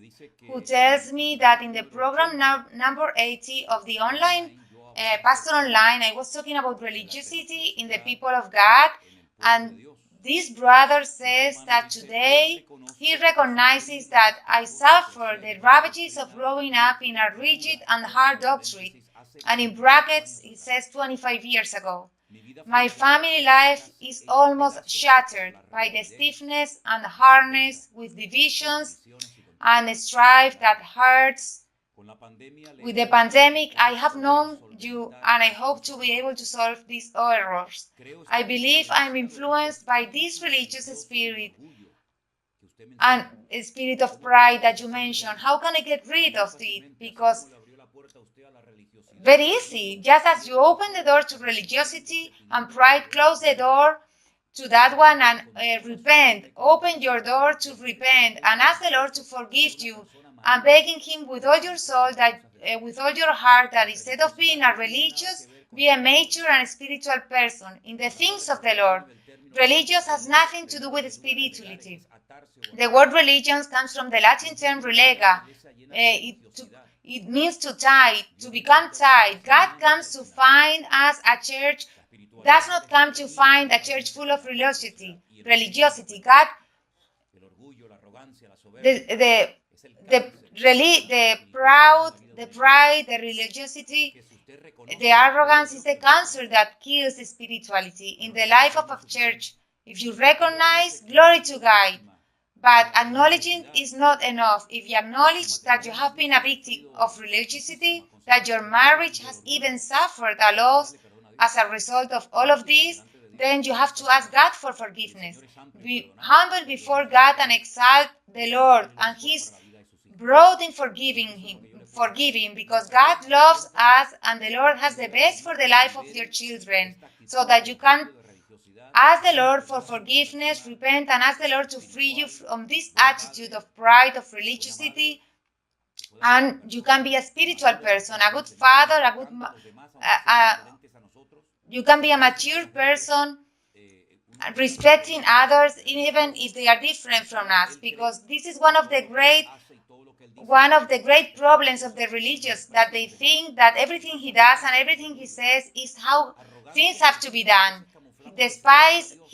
who tells me that in the program number 80 of the online Pastor Online, I was talking about religiosity in the people of God, and this brother says that today he recognizes that I suffer the ravages of growing up in a rigid and hard doctrine, and in brackets it says 25 years ago. My family life is almost shattered by the stiffness and hardness with divisions and strife that hurts. With the pandemic, I have known you and I hope to be able to solve these errors. I believe I'm influenced by this religious spirit and a spirit of pride that you mentioned. How can I get rid of it? Because very easy. Just as you open the door to religiosity and pride, close the door to that one and repent. Open your door to repent and ask the Lord to forgive you, and begging Him with all your soul, that with all your heart, that instead of being a religious, be a mature and spiritual person in the things of the Lord. Religious has nothing to do with spirituality. The word religion comes from the Latin term relega. It means to tie, to become tied. God comes to find us a church, does not come to find a church full of religiosity. God, the pride, the religiosity, the arrogance is the cancer that kills spirituality in the life of a church. If you recognize, glory to God. But acknowledging is not enough. If you acknowledge that you have been a victim of religiosity, that your marriage has even suffered a loss as a result of all of this, then you have to ask God for forgiveness. Be humble before God and exalt the Lord and His broad in forgiving, because God loves us and the Lord has the best for the life of your children, so that you can ask the Lord for forgiveness, repent, and ask the Lord to free you from this attitude of pride, of religiosity, and you can be a spiritual person, a good father, you can be a mature person, respecting others, even if they are different from us, because this is one of the great problems of the religious, that they think that everything he does and everything he says is how things have to be done. He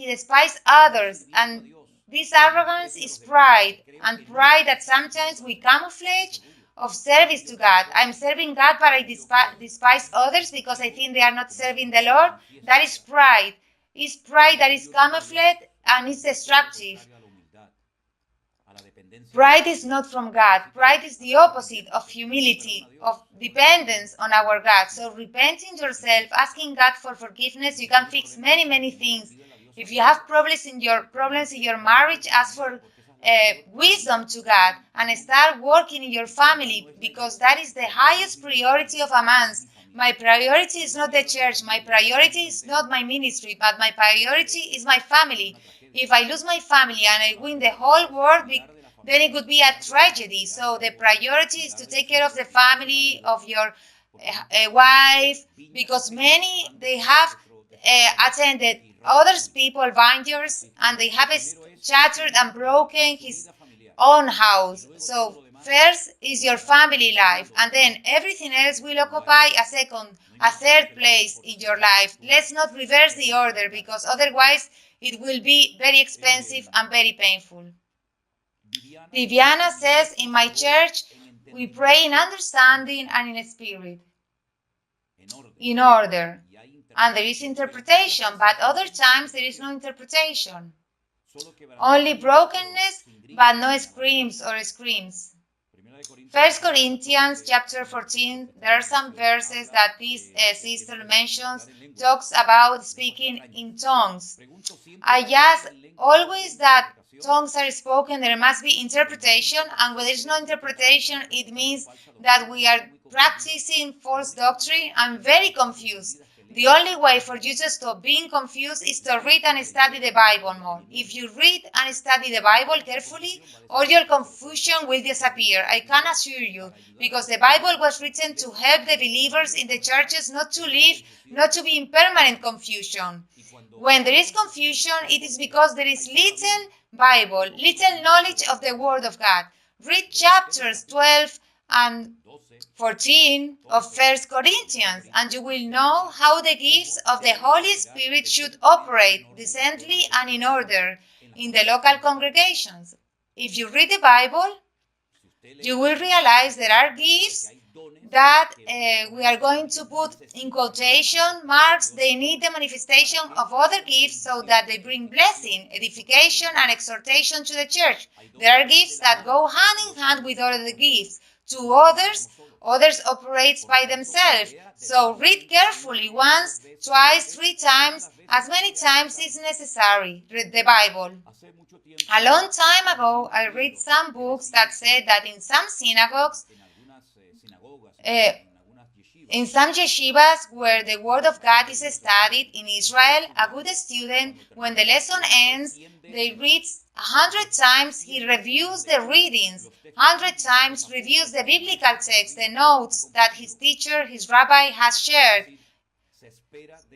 despises others, and this arrogance is pride, and pride that sometimes we camouflage of service to God. I'm serving God, but I despise others because I think they are not serving the Lord. That is pride. It's pride that is camouflaged and it's destructive. Pride is not from God. Pride is the opposite of humility, of dependence on our God. So repenting yourself, asking God for forgiveness, you can fix many, many things. If you have problems in your marriage, ask for wisdom to God and start working in your family, because that is the highest priority of a man's. My priority is not the church. My priority is not my ministry, but my priority is my family. If I lose my family and I win the whole world, then it would be a tragedy. So the priority is to take care of the family, of your wife, because many, they have attended others people vineyards and they have shattered and broken his own house. So first is your family life, and then everything else will occupy a third place in your life. Let's not reverse the order, because otherwise it will be very expensive and very painful. Viviana says, in my church, we pray in understanding and in spirit, in order. And there is interpretation, but other times there is no interpretation. Only brokenness, but no screams or screams. 1 Corinthians chapter 14, there are some verses that this sister mentions, talks about speaking in tongues. I just always that tongues are spoken, there must be interpretation, and when there's no interpretation, it means that we are practicing false doctrine. I'm very confused. The only way for you to stop being confused is to read and study the Bible more. If you read and study the Bible carefully, all your confusion will disappear. I can assure you, because the Bible was written to help the believers in the churches not to live, not to be in permanent confusion. When there is confusion, it is because there is little Bible, little knowledge of the Word of God. Read chapters 12 and 14 of 1 Corinthians, and you will know how the gifts of the Holy Spirit should operate decently and in order in the local congregations. If you read the Bible, you will realize there are gifts that we are going to put in quotation marks. They need the manifestation of other gifts so that they bring blessing, edification, and exhortation to the church. There are gifts that go hand in hand with other gifts. To others operate by themselves. So read carefully once, twice, 3 times, as many times is necessary. Read the Bible. A long time ago, I read some books that said that in some synagogues, in some yeshivas where the Word of God is studied in Israel, a good student, when the lesson ends, they read 100 times, he reviews the readings, 100 times reviews the biblical text, the notes that his teacher, his rabbi has shared.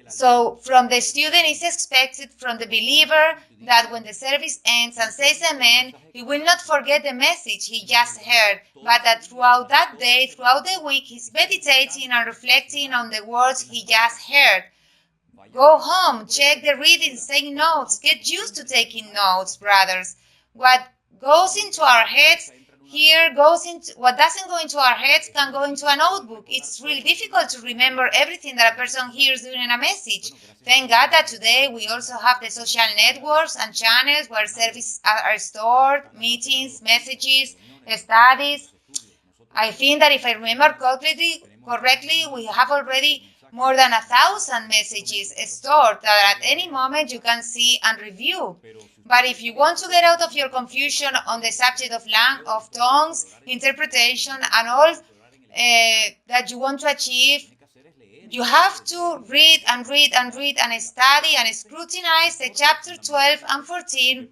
So from the student is expected, from the believer, that when the service ends and says amen, he will not forget the message he just heard, but that throughout that day, throughout the week, he's meditating and reflecting on the words he just heard. Go home, check the readings, take notes, get used to taking notes, brothers. What goes into our heads here goes into what doesn't go into our heads can go into a notebook. It's really difficult to remember everything that a person hears during a message. Thank God that today we also have the social networks and channels where services are stored, meetings, messages, studies. I think that if I remember correctly, we have already more than 1,000 messages stored that at any moment you can see and review. But if you want to get out of your confusion on the subject of tongues, interpretation, and all that you want to achieve, you have to read and study and scrutinize the chapter 12 and 14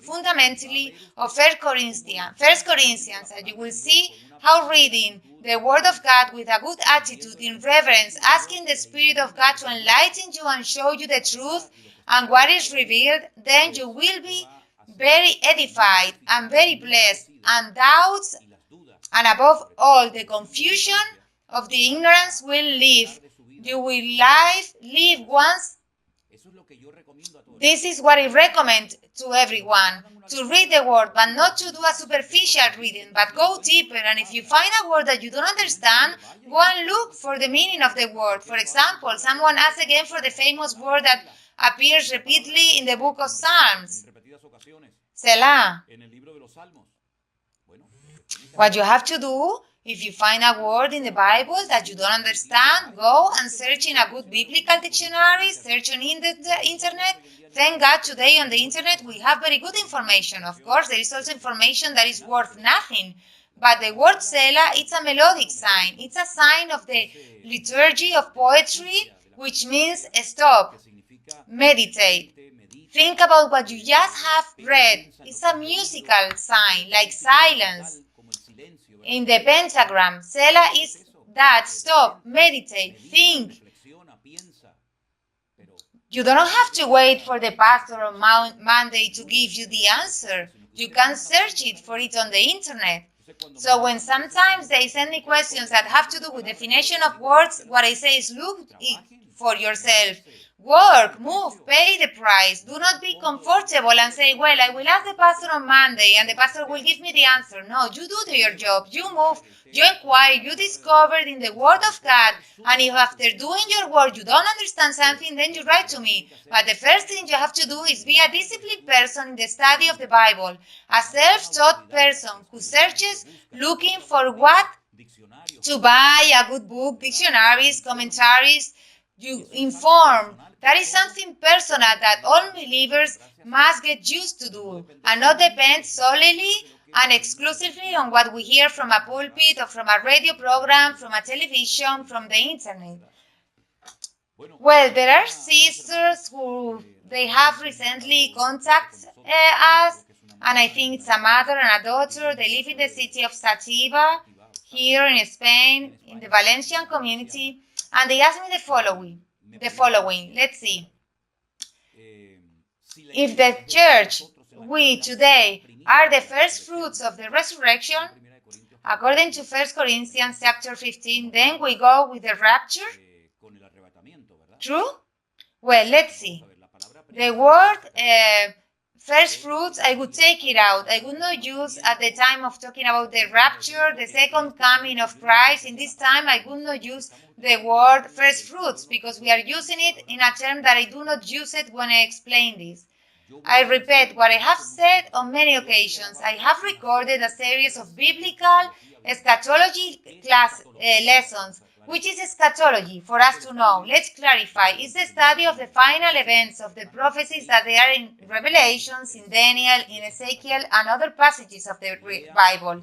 fundamentally of 1 Corinthians, and you will see how reading the Word of God with a good attitude in reverence, asking the Spirit of God to enlighten you and show you the truth and what is revealed, then you will be very edified and very blessed, and doubts and above all the confusion of the ignorance will leave. You will live once. This is what I recommend to everyone, to read the word, but not to do a superficial reading, but go deeper. And if you find a word that you don't understand, go and look for the meaning of the word. For example, someone asked again for the famous word that appears repeatedly in the book of Psalms, Selah. What you have to do, if you find a word in the Bible that you don't understand, go and search in a good biblical dictionary, search on the internet. Thank God today on the internet we have very good information. Of course, there is also information that is worth nothing. But the word Selah, it's a melodic sign. It's a sign of the liturgy of poetry, which means stop, meditate. Think about what you just have read. It's a musical sign, like silence. In the pentagram, Selah is that. Stop, meditate, think. You don't have to wait for the pastor on Monday to give you the answer. You can search it for it on the internet. So when sometimes they send me questions that have to do with definition of words, what I say is look it for yourself. Work, move, pay the price. Do not be comfortable and say, well, I will ask the pastor on Monday and the pastor will give me the answer. No, you do your job. You move, you inquire, you discover in the Word of God. And if after doing your work you don't understand something, then you write to me. But the first thing you have to do is be a disciplined person in the study of the Bible. A self-taught person who searches looking for what to buy, a good book, dictionaries, commentaries, you inform. That is something personal that all believers must get used to do and not depend solely and exclusively on what we hear from a pulpit or from a radio program, from a television, from the internet. Well, there are sisters who they have recently contacted us, and I think it's a mother and a daughter. They live in the city of Sativa, here in Spain, in the Valencian community, and they asked me the following. Let's see. If the church, we today, are the first fruits of the resurrection, according to 1 Corinthians chapter 15, then we go with the rapture? True? Well, let's see. The word first fruits, I would take it out. I would not use at the time of talking about the rapture, the second coming of Christ. In this time, I would not use the word first fruits because we are using it in a term that I do not use it when I explain this. I repeat what I have said on many occasions. I have recorded a series of biblical eschatology lessons. Which is eschatology? For us to know, let's clarify. It's the study of the final events of the prophecies that they are in Revelations, in Daniel, in Ezekiel, and other passages of the Bible.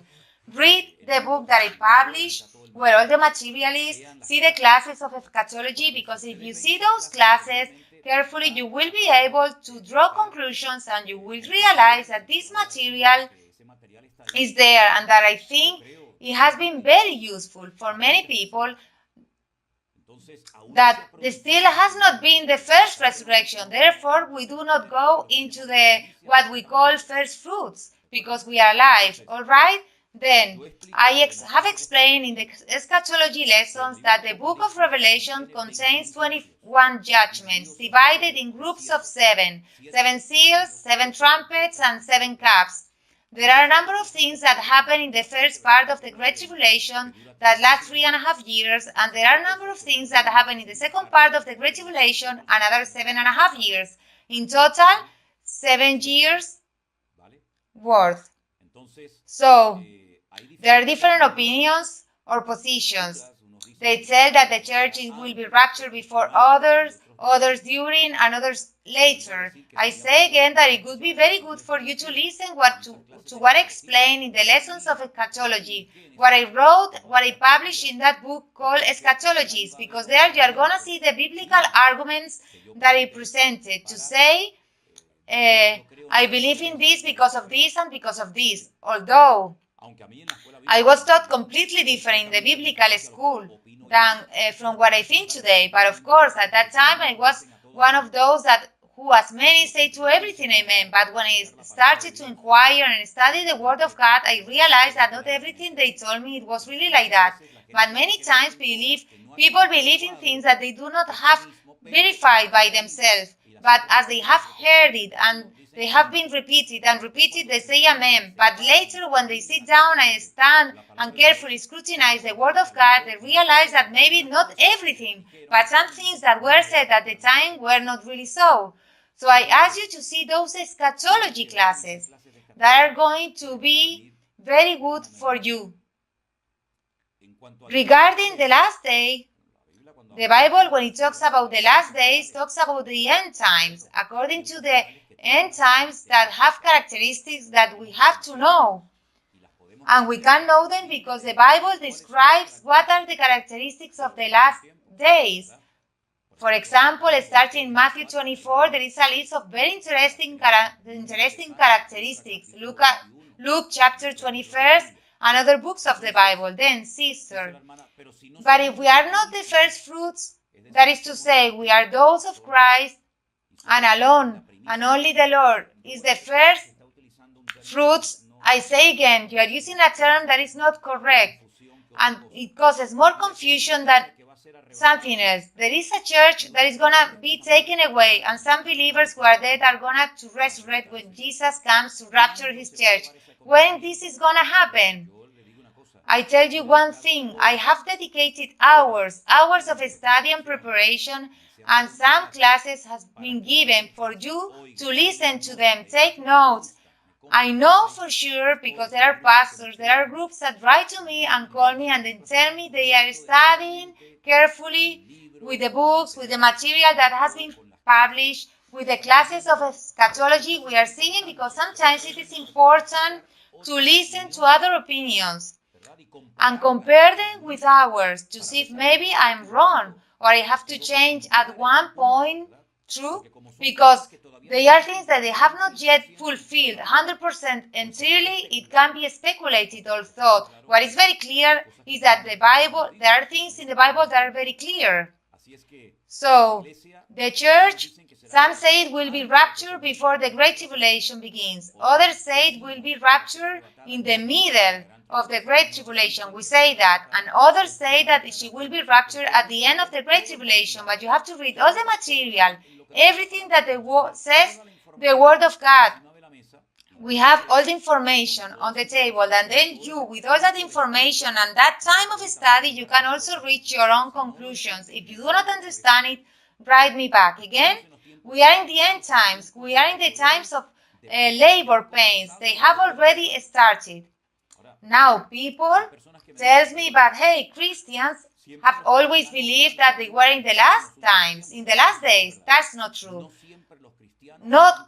Read the book that I published, where all the material is. See the classes of eschatology, because if you see those classes carefully, you will be able to draw conclusions and you will realize that this material is there and that I think it has been very useful for many people, that still has not been the first resurrection. Therefore, we do not go into the what we call first fruits because we are alive. All right? Then I have explained in the eschatology lessons that the book of Revelation contains 21 judgments divided in groups of 7 seals, 7 trumpets, and 7 cups. There are a number of things that happen in the first part of the Great Tribulation that last 3.5 years, and there are a number of things that happen in the second part of the Great Tribulation, another 7.5 years. In total, 7 years worth. So, there are different opinions or positions. They tell that the church will be raptured before others during, and others later. I say again that it would be very good for you to listen to what I explained in the lessons of eschatology, what I wrote, what I published in that book called Eschatologies, because there you are going to see the biblical arguments that I presented to say, I believe in this because of this and because of this, although I was taught completely different in the biblical school than from what I think today. But of course, at that time, I was one of those who, as many say to everything, amen. But when I started to inquire and study the Word of God, I realized that not everything they told me, it was really like that. But many times people believe in things that they do not have verified by themselves. But as they have heard it and they have been repeated and repeated, they say amen. But later, when they sit down and stand and carefully scrutinize the Word of God, they realize that maybe not everything, but some things that were said at the time were not really so. So I ask you to see those eschatology classes that are going to be very good for you. Regarding the last day, the Bible, when it talks about the last days, talks about the end times, according to the end times that have characteristics that we have to know. And we can know them because the Bible describes what are the characteristics of the last days. For example, starting in Matthew 24, there is a list of very interesting characteristics. Luke chapter 21, and other books of the Bible. Then, sister. But if we are not the first fruits, that is to say, we are those of Christ, and alone, and only the Lord is the first fruits, I say again, you are using a term that is not correct, and it causes more confusion than something else. There is a church that is going to be taken away, and some believers who are dead are going to resurrect when Jesus comes to rapture his church. When this is going to happen? I tell you one thing, I have dedicated hours of study and preparation, and some classes has been given for you to listen to them, take notes. I know for sure because there are pastors, there are groups that write to me and call me and then tell me they are studying carefully with the books, with the material that has been published, with the classes of eschatology we are seeing, because sometimes it is important to listen to other opinions and compare them with ours to see if maybe I'm wrong or I have to change at one point, true, because they are things that they have not yet fulfilled 100% entirely. It can be speculated or thought. What is very clear is that the Bible, there are things in the Bible that are very clear. So, the church, some say it will be raptured before the Great Tribulation begins. Others say it will be raptured in the middle of the Great Tribulation. We say that. And others say that she will be raptured at the end of the Great Tribulation. But you have to read all the material, everything that the word says, the Word of God. We have all the information on the table, and then you, with all that information and that time of study, you can also reach your own conclusions. If you do not understand it, write me back. Again, we are in the end times. We are in the times of labor pains. They have already started. Now, people tells me, but hey, Christians have always believed that they were in the last times, in the last days. That's not true.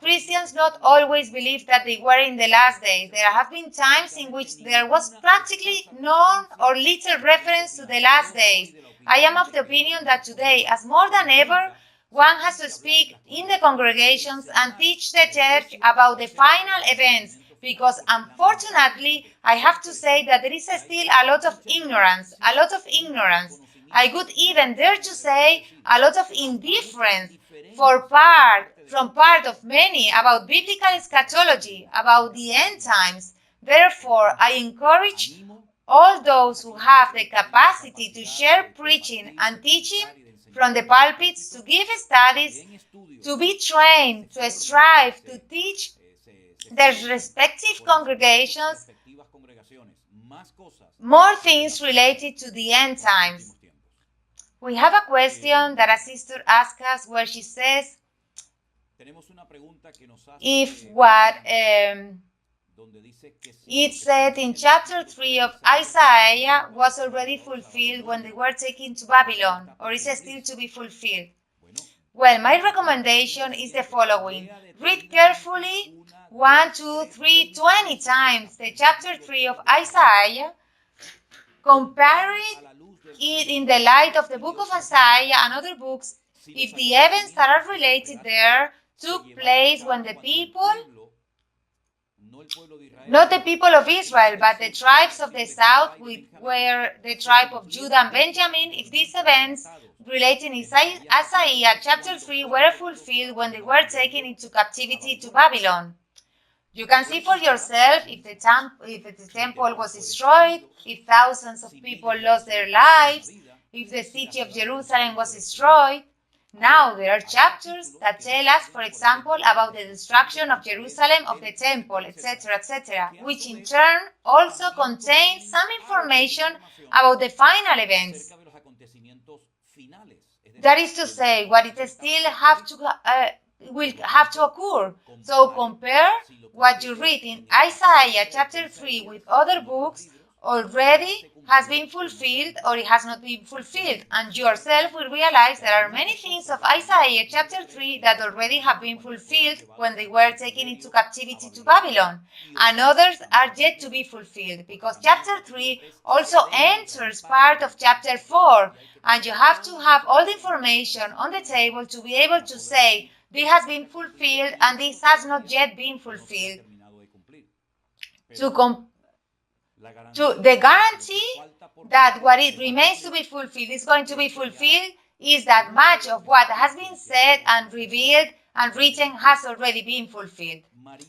Christians not always believe that they were in the last days. There have been times in which there was practically none or little reference to the last days. I am of the opinion that today, as more than ever, one has to speak in the congregations and teach the church about the final events, because unfortunately, I have to say that there is still a lot of ignorance. I could even dare to say a lot of indifference from part of many about biblical eschatology, about the end times. Therefore, I encourage all those who have the capacity to share preaching and teaching from the pulpits, to give studies, to be trained, to strive to teach their respective congregations more things related to the end times. We have a question that a sister asked us where she says, if what it said in chapter 3 of Isaiah was already fulfilled when they were taken to Babylon, or is it still to be fulfilled? Well, my recommendation is the following. Read carefully 1, 2, 3, 20 times the chapter 3 of Isaiah. Compare it in the light of the book of Isaiah and other books if the events that are related there took place when the people, not the people of Israel, but the tribes of the south, were the tribe of Judah and Benjamin, if these events related in Isaiah chapter 3 were fulfilled when they were taken into captivity to Babylon. You can see for yourself if the temple was destroyed, if thousands of people lost their lives, if the city of Jerusalem was destroyed. Now there are chapters that tell us, for example, about the destruction of Jerusalem, of the temple, etc., which in turn also contains some information about the final events. That is to say, what it still will have to occur. So compare what you read in Isaiah chapter 3 with other books already has been fulfilled or it has not been fulfilled, and yourself will realize there are many things of Isaiah chapter 3 that already have been fulfilled when they were taken into captivity to Babylon, and others are yet to be fulfilled, because chapter 3 also enters part of chapter 4, and you have to have all the information on the table to be able to say this has been fulfilled and this has not yet been fulfilled. The guarantee that what it remains to be fulfilled is going to be fulfilled is that much of what has been said and revealed and written has already been fulfilled.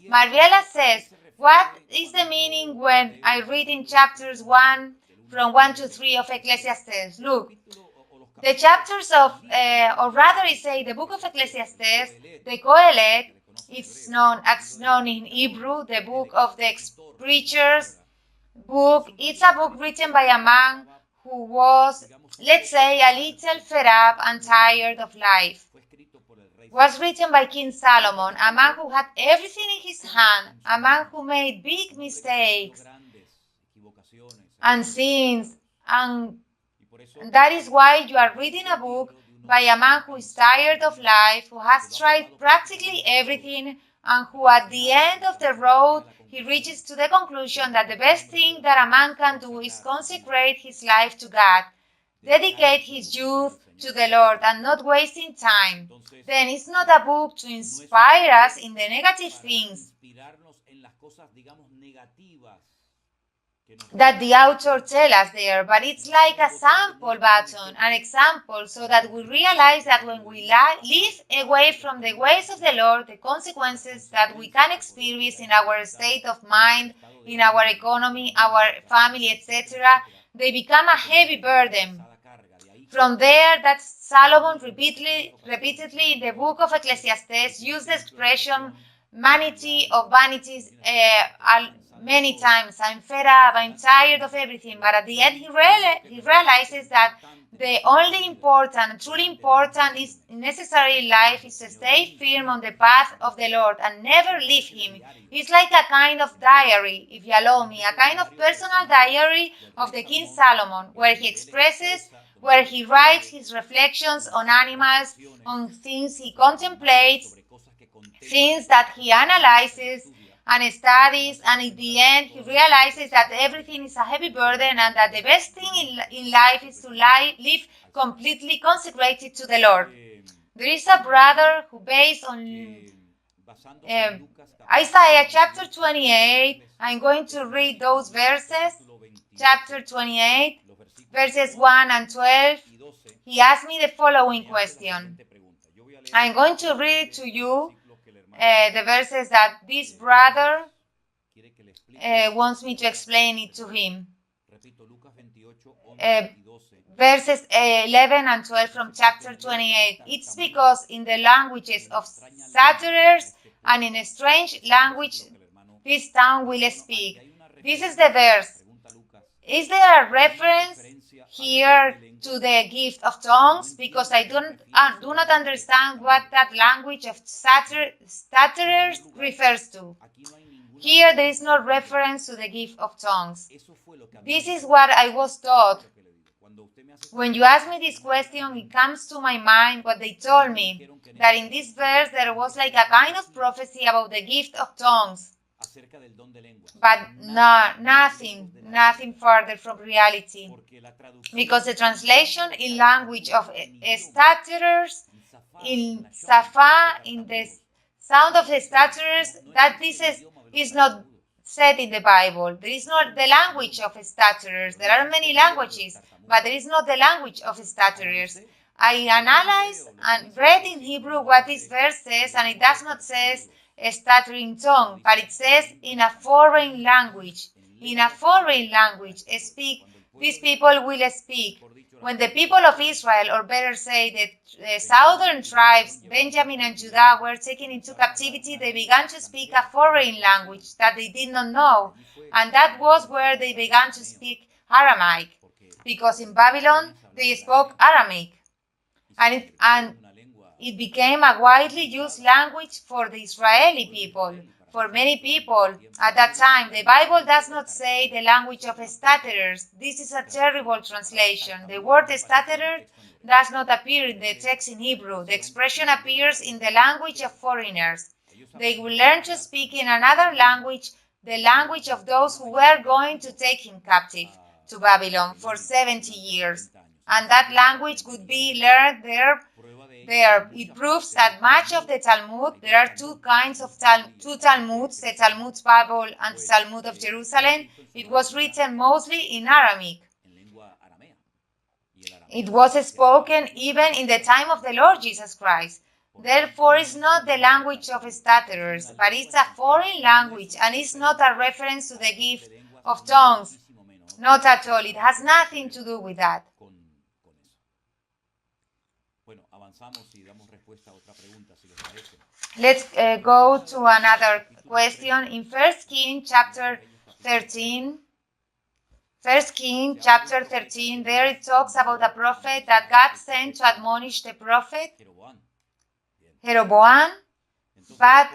Mariela says, what is the meaning when I read in chapters 1 from 1 to 3 of Ecclesiastes? Look, The chapters of, or rather I say the book of Ecclesiastes, the Kohelet, it's known in Hebrew, the book of the preachers book. It's a book written by a man who was, let's say, a little fed up and tired of life. It was written by King Solomon, a man who had everything in his hand, a man who made big mistakes and sins, and that is why you are reading a book by a man who is tired of life, who has tried practically everything, and who at the end of the road, he reaches to the conclusion that the best thing that a man can do is consecrate his life to God, dedicate his youth to the Lord, and not wasting time. Then it's not a book to inspire us in the negative things that the author tells us there, but it's like a sample button, an example, so that we realize that when we live away from the ways of the Lord, the consequences that we can experience in our state of mind, in our economy, our family, etc., they become a heavy burden. From there, that Solomon repeatedly in the book of Ecclesiastes used the expression vanity of vanities many times. I'm fed up, I'm tired of everything. But at the end, he realizes that the only important, truly important is necessary in life is to stay firm on the path of the Lord and never leave him. It's like a kind of diary, if you allow me, a kind of personal diary of the King Solomon, where he writes his reflections on animals, on things he contemplates, things that he analyzes and studies, and in the end he realizes that everything is a heavy burden and that the best thing in life is to live completely consecrated to the Lord. There is a brother who, based on Isaiah chapter 28, I'm going to read those verses, chapter 28, verses 1 and 12. He asked me the following question. I'm going to read to you the verses that this brother wants me to explain it to him. Verses 11 and 12 from chapter 28. It's because in the languages of stutterers and in a strange language this tongue will speak. This is the verse. Is there a reference here to the gift of tongues? Because I do not understand what that language of stutterers refers to. Here there is no reference to the gift of tongues. This is what I was taught. When you ask me this question, it comes to my mind what they told me, that in this verse there was like a kind of prophecy about the gift of tongues. But no, nothing further from reality. Because the translation in language of stutterers, in Safa, in the sound of the stutterers, that this is not said in the Bible. There is not the language of stutterers. There are many languages, but there is not the language of stutterers. I analyzed and read in Hebrew what this verse says, and it does not say a stuttering tongue, but it says in a foreign language. In a foreign language, these people will speak. When the people of Israel, or better say the southern tribes, Benjamin and Judah, were taken into captivity, they began to speak a foreign language that they did not know. And that was where they began to speak Aramaic, because in Babylon they spoke Aramaic. And it became a widely used language for the Israeli people, for many people at that time. The Bible does not say the language of stutterers. This is a terrible translation. The word stutterer does not appear in the text in Hebrew. The expression appears in the language of foreigners. They will learn to speak in another language, the language of those who were going to take him captive to Babylon for 70 years. And that language would be learned there. It proves that much of the Talmud, there are two kinds of two Talmuds, the Talmud Bible and the Talmud of Jerusalem. It was written mostly in Aramaic. It was spoken even in the time of the Lord Jesus Christ. Therefore, it's not the language of stutterers, but it's a foreign language, and it's not a reference to the gift of tongues. Not at all. It has nothing to do with that. Let's go to another question. In 1 Kings chapter 13, 1 Kings chapter 13, there it talks about a prophet that God sent to admonish the prophet, Jeroboam. But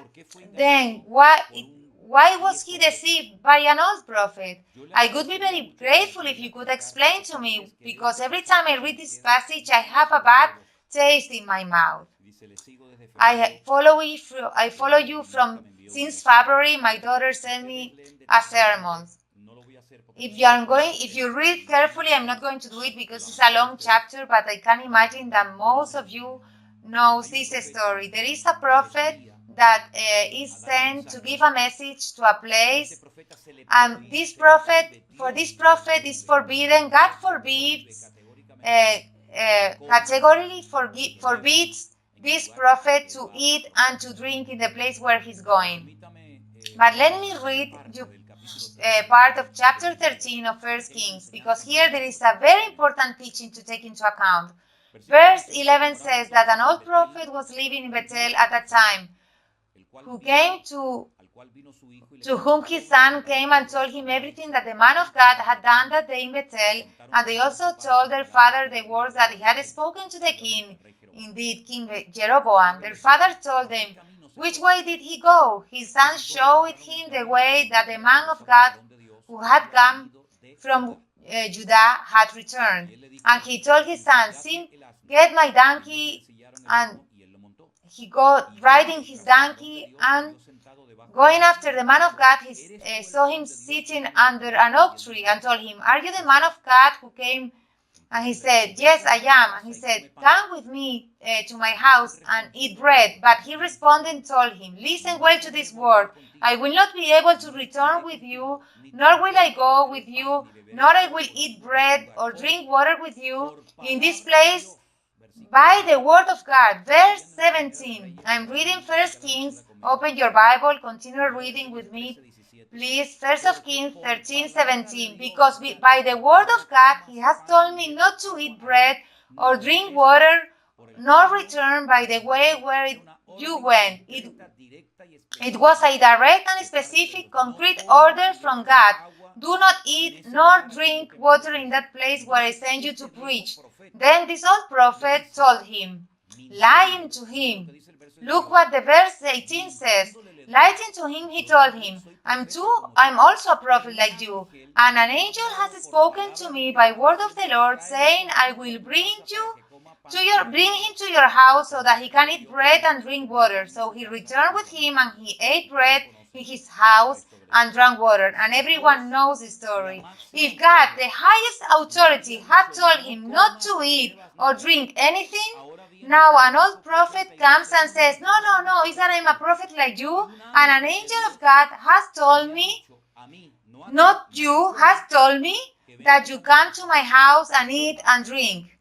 then, why was he deceived by an old prophet? I would be very grateful if you could explain to me, because every time I read this passage, I have a bad taste in my mouth. I follow you from since February. My daughter sent me a sermon. If you read carefully, I'm not going to do it because it's a long chapter, but I can imagine that most of you knows this story. There is a prophet that is sent to give a message to a place, and for this prophet is forbidden. God forbids, categorically forbids this prophet to eat and to drink in the place where he's going. But let me read you part of chapter 13 of 1 Kings, because here there is a very important teaching to take into account. Verse 11 says that an old prophet was living in Bethel at that time, who came to whom his son came and told him everything that the man of God had done that day in Bethel, and they also told their father the words that he had spoken to the king. Indeed, King Jeroboam, their father, told them, which way did he go? His son showed him the way that the man of God who had come from Judah had returned. And he told his son, see, get my donkey. And he got riding his donkey, and going after the man of God, he saw him sitting under an oak tree and told him, are you the man of God who came? And he said, yes, I am. And he said, come with me to my house and eat bread. But he responded and told him, listen well to this word. I will not be able to return with you, nor will I go with you, nor I will eat bread or drink water with you in this place by the word of God. Verse 17. I'm reading 1 Kings. Open your Bible. Continue reading with me, please. 1 Kings 13:17. Because by the word of God, he has told me not to eat bread or drink water, nor return by the way where you went. It was a direct and specific, concrete order from God. Do not eat nor drink water in that place where I send you to preach. Then this old prophet told him, lying to him. Look what the verse 18 says. Lying to him, he told him, I'm also a prophet like you, and an angel has spoken to me by word of the Lord, saying, I will bring him to your house so that he can eat bread and drink water. So he returned with him, and he ate bread in his house and drank water. And everyone knows the story. If God, the highest authority, had told him not to eat or drink anything, now an old prophet comes and says, no, is that I'm a prophet like you, and an angel of God has told me, not you, has told me that you come to my house and eat and drink.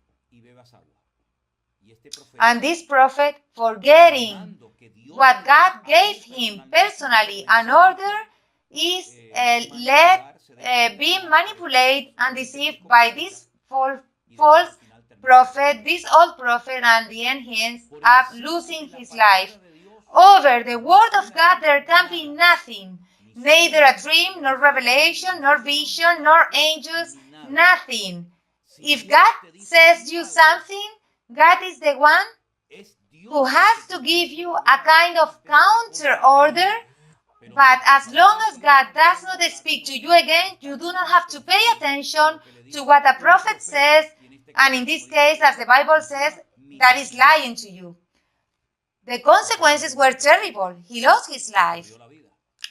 And this prophet, forgetting what God gave him personally, an order, is being manipulated and deceived by this false prophet, this old prophet, and the end he ends up losing his life. Over the word of God there can be nothing, neither a dream, nor revelation, nor vision, nor angels, nothing. If God says you something, God is the one who has to give you a kind of counter order. But as long as God does not speak to you again, you do not have to pay attention to what a prophet says, and in this case, as the Bible says, that is lying to you. The consequences were terrible. He lost his life.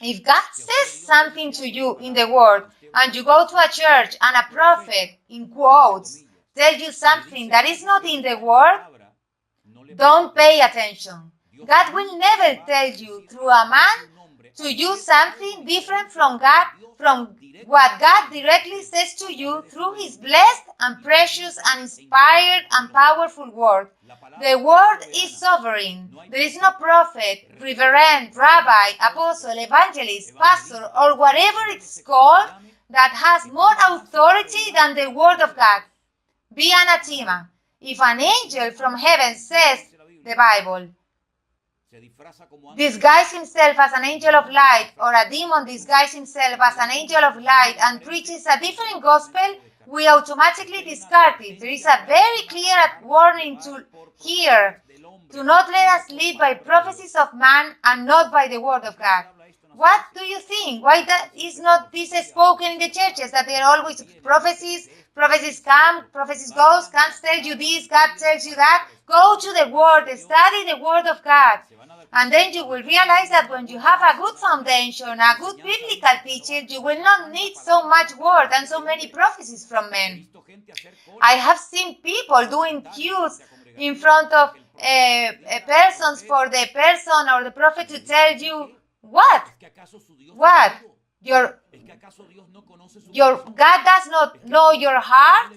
If God says something to you in the word, and you go to a church and a prophet, in quotes, tells you something that is not in the word, don't pay attention. God will never tell you through a man to use something different from God, from what God directly says to you through his blessed and precious and inspired and powerful word. The word is sovereign. There is no prophet, reverend, rabbi, apostle, evangelist, pastor, or whatever it's called that has more authority than the word of God. Be anathema. If an angel from heaven says, the Bible, disguise himself as an angel of light, or a demon disguise himself as an angel of light and preaches a different gospel, we automatically discard it. There is a very clear warning to here. Do not let us live by prophecies of man and not by the word of God. What do you think? Why that is not this spoken in the churches, that there are always prophecies? Prophecies come, prophecies goes, God tells you this, God tells you that. Go to the Word, study the Word of God. And then you will realize that when you have a good foundation, a good biblical teacher, you will not need so much word and so many prophecies from men. I have seen people doing queues in front of persons for the person or the prophet to tell you, what? What? Your God does not know your heart.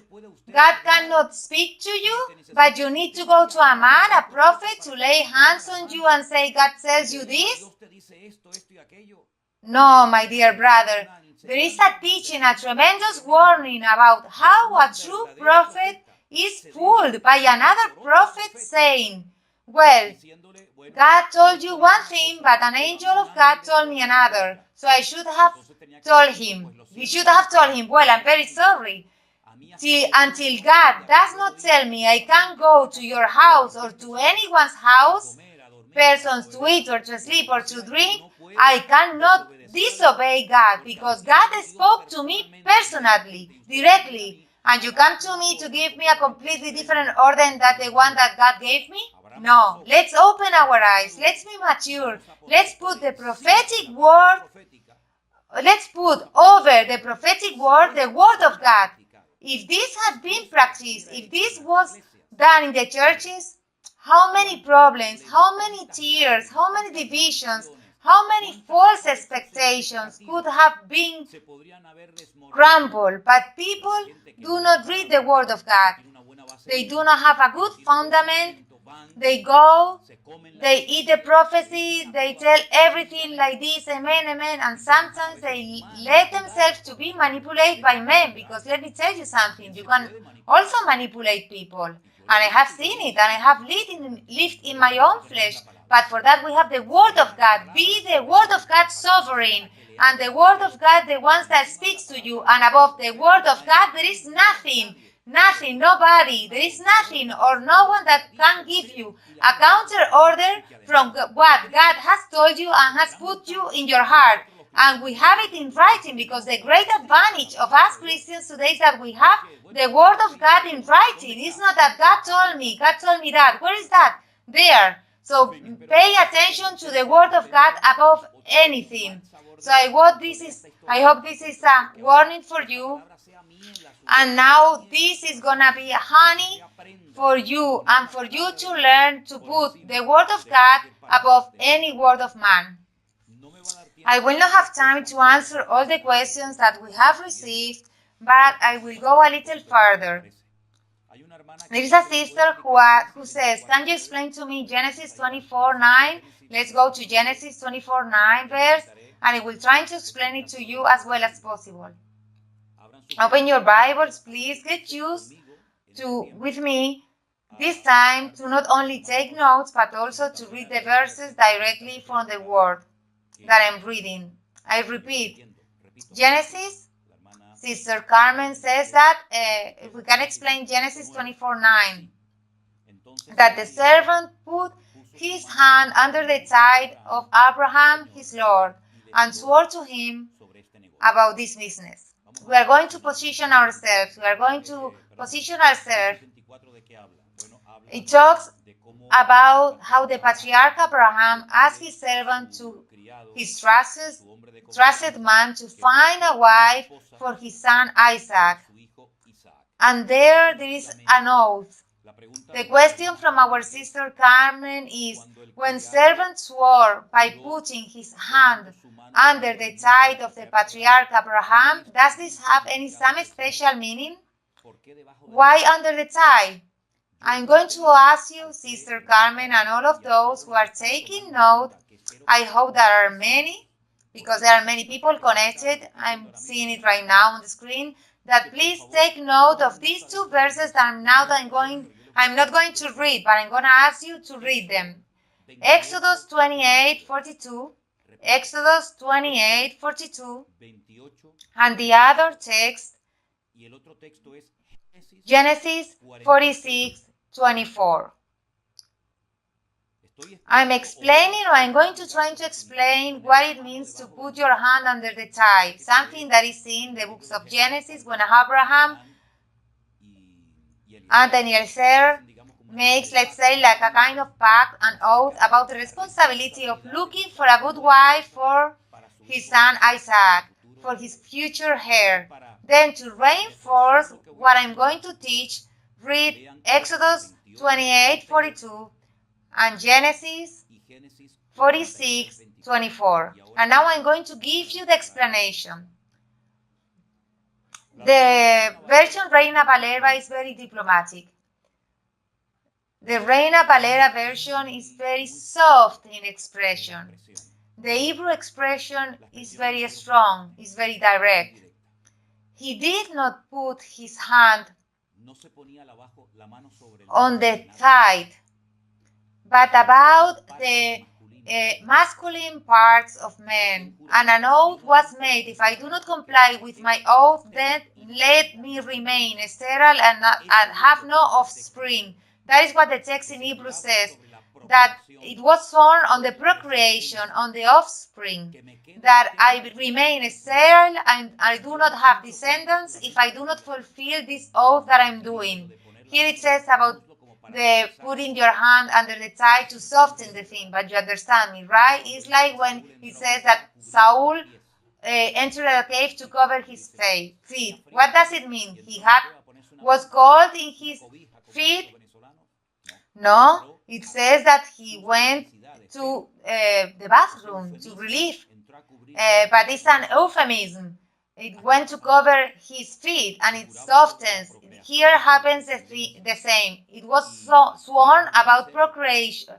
God cannot speak to you, but you need to go to a man, a prophet, to lay hands on you and say, God tells you this? No, my dear brother. There is a teaching, a tremendous warning about how a true prophet is fooled by another prophet saying, well, God told you one thing, but an angel of God told me another. So I should have told him. We should have told him, well, I'm very sorry. Until God does not tell me I can't go to your house or to anyone's house, persons to eat or to sleep or to drink, I cannot disobey God, because God spoke to me personally, directly. And you come to me to give me a completely different order than the one that God gave me? No. Let's open our eyes. Let's be mature. Let's put the prophetic word, let's put over the prophetic word the word of God. If this had been practiced, if this was done in the churches, how many problems, how many tears, how many divisions, how many false expectations could have been crumbled. But people do not read the Word of God. They do not have a good fundament. They go, they eat the prophecy, they tell everything like this, amen, amen, and sometimes they let themselves to be manipulated by men, because let me tell you something, you can also manipulate people, and I have seen it, and I have lived in my own flesh, but for that we have the Word of God. Be the Word of God sovereign, and the Word of God the one that speaks to you, and above the Word of God there is nothing. Nothing, nobody, there is nothing or no one that can give you a counter order from what God has told you and has put you in your heart. And we have it in writing, because the great advantage of us Christians today is that we have the Word of God in writing. It's not that God told me that. Where is that? There. So pay attention to the Word of God above anything. So I hope this is a warning for you. And now this is going to be a honey for you, and for you to learn to put the Word of God above any word of man. I will not have time to answer all the questions that we have received, but I will go a little further. There is a sister who says, can you explain to me Genesis 24:9? Let's go to Genesis 24:9 verse, and I will try to explain it to you as well as possible. Open your Bibles, please. Get used to, with me, this time to not only take notes, but also to read the verses directly from the word that I'm reading. I repeat, Genesis, Sister Carmen says that, if we can explain Genesis 24:9, that the servant put his hand under the tithe of Abraham, his Lord, and swore to him about this business. We are going to position ourselves. It talks about how the patriarch Abraham asked his servant to his trusted man to find a wife for his son Isaac. And there is an oath. The question from our sister Carmen is, when servant swore by putting his hand under the tithe of the patriarch Abraham, does this have some special meaning? Why under the tithe? I'm going to ask you, Sister Carmen, and all of those who are taking note, I hope there are many, because there are many people connected, I'm seeing it right now on the screen, that please take note of these two verses that I'm going I'm not going to read, but I'm going to ask you to read them. Exodus 28:42, Exodus 28:42, and the other text, Genesis 46:24. I'm going to try to explain what it means to put your hand under the tithe, something that is in the books of Genesis when Abraham and Eliezer makes, let's say, like a kind of pact, an oath about the responsibility of looking for a good wife for his son Isaac, for his future heir. Then to reinforce what I'm going to teach, read Exodus 28:42 and Genesis 46:24. And now I'm going to give you the explanation. The version Reina Valera is very diplomatic. The Reina Valera version is very soft in expression. The Hebrew expression is very strong, is very direct. He did not put his hand on the tithe, but about the masculine parts of men. And an oath was made: if I do not comply with my oath, then let me remain sterile and have no offspring. That is what the text in Hebrew says, that it was sworn on the procreation, on the offspring, that I remain sterile and I do not have descendants if I do not fulfill this oath that I'm doing. Here it says about the putting your hand under the tithe to soften the thing, but you understand me, right? It's like when it says that Saul entered a cave to cover his feet. What does it mean? He was cold in his feet? No, it says that he went to the bathroom to relieve, but it's an euphemism. It went to cover his feet and it softens. Here happens the same. It was sworn about procreation.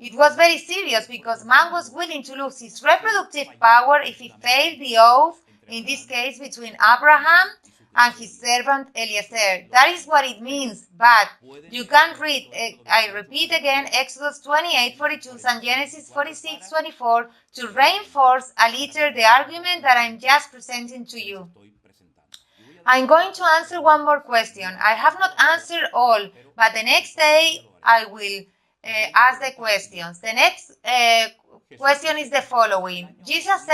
It was very serious because man was willing to lose his reproductive power if he failed the oath, in this case between Abraham and his servant Eliezer. That is what it means, but you can read, I repeat again, Exodus 28:42 and Genesis 46:24 to reinforce a little the argument that I'm just presenting to you. I'm going to answer one more question. I have not answered all, but the next day I will ask the questions. The next question is the following. Jesus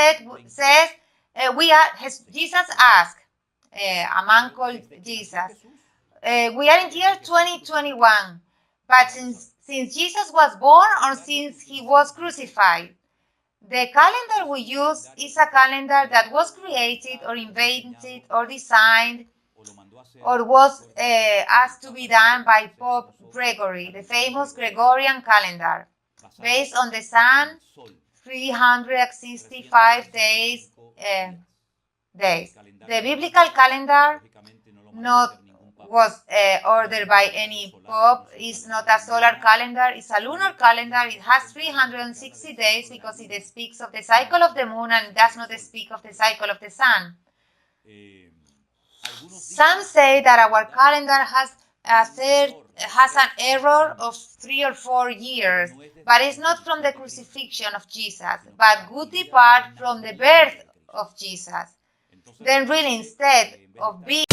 asked, a man called Jesus, we are in year 2021, but since Jesus was born or since he was crucified? The calendar we use is a calendar that was created or invented or designed or was asked to be done by Pope Gregory, the famous Gregorian calendar, based on the sun, 365 days. The biblical calendar was ordered by any pope. It's not a solar calendar, it's a lunar calendar. It has 360 days because it speaks of the cycle of the moon and does not speak of the cycle of the sun. Some say that our calendar has an error of 3 or 4 years, but it's not from the crucifixion of Jesus, but would depart from the birth of Jesus. Then really, instead of being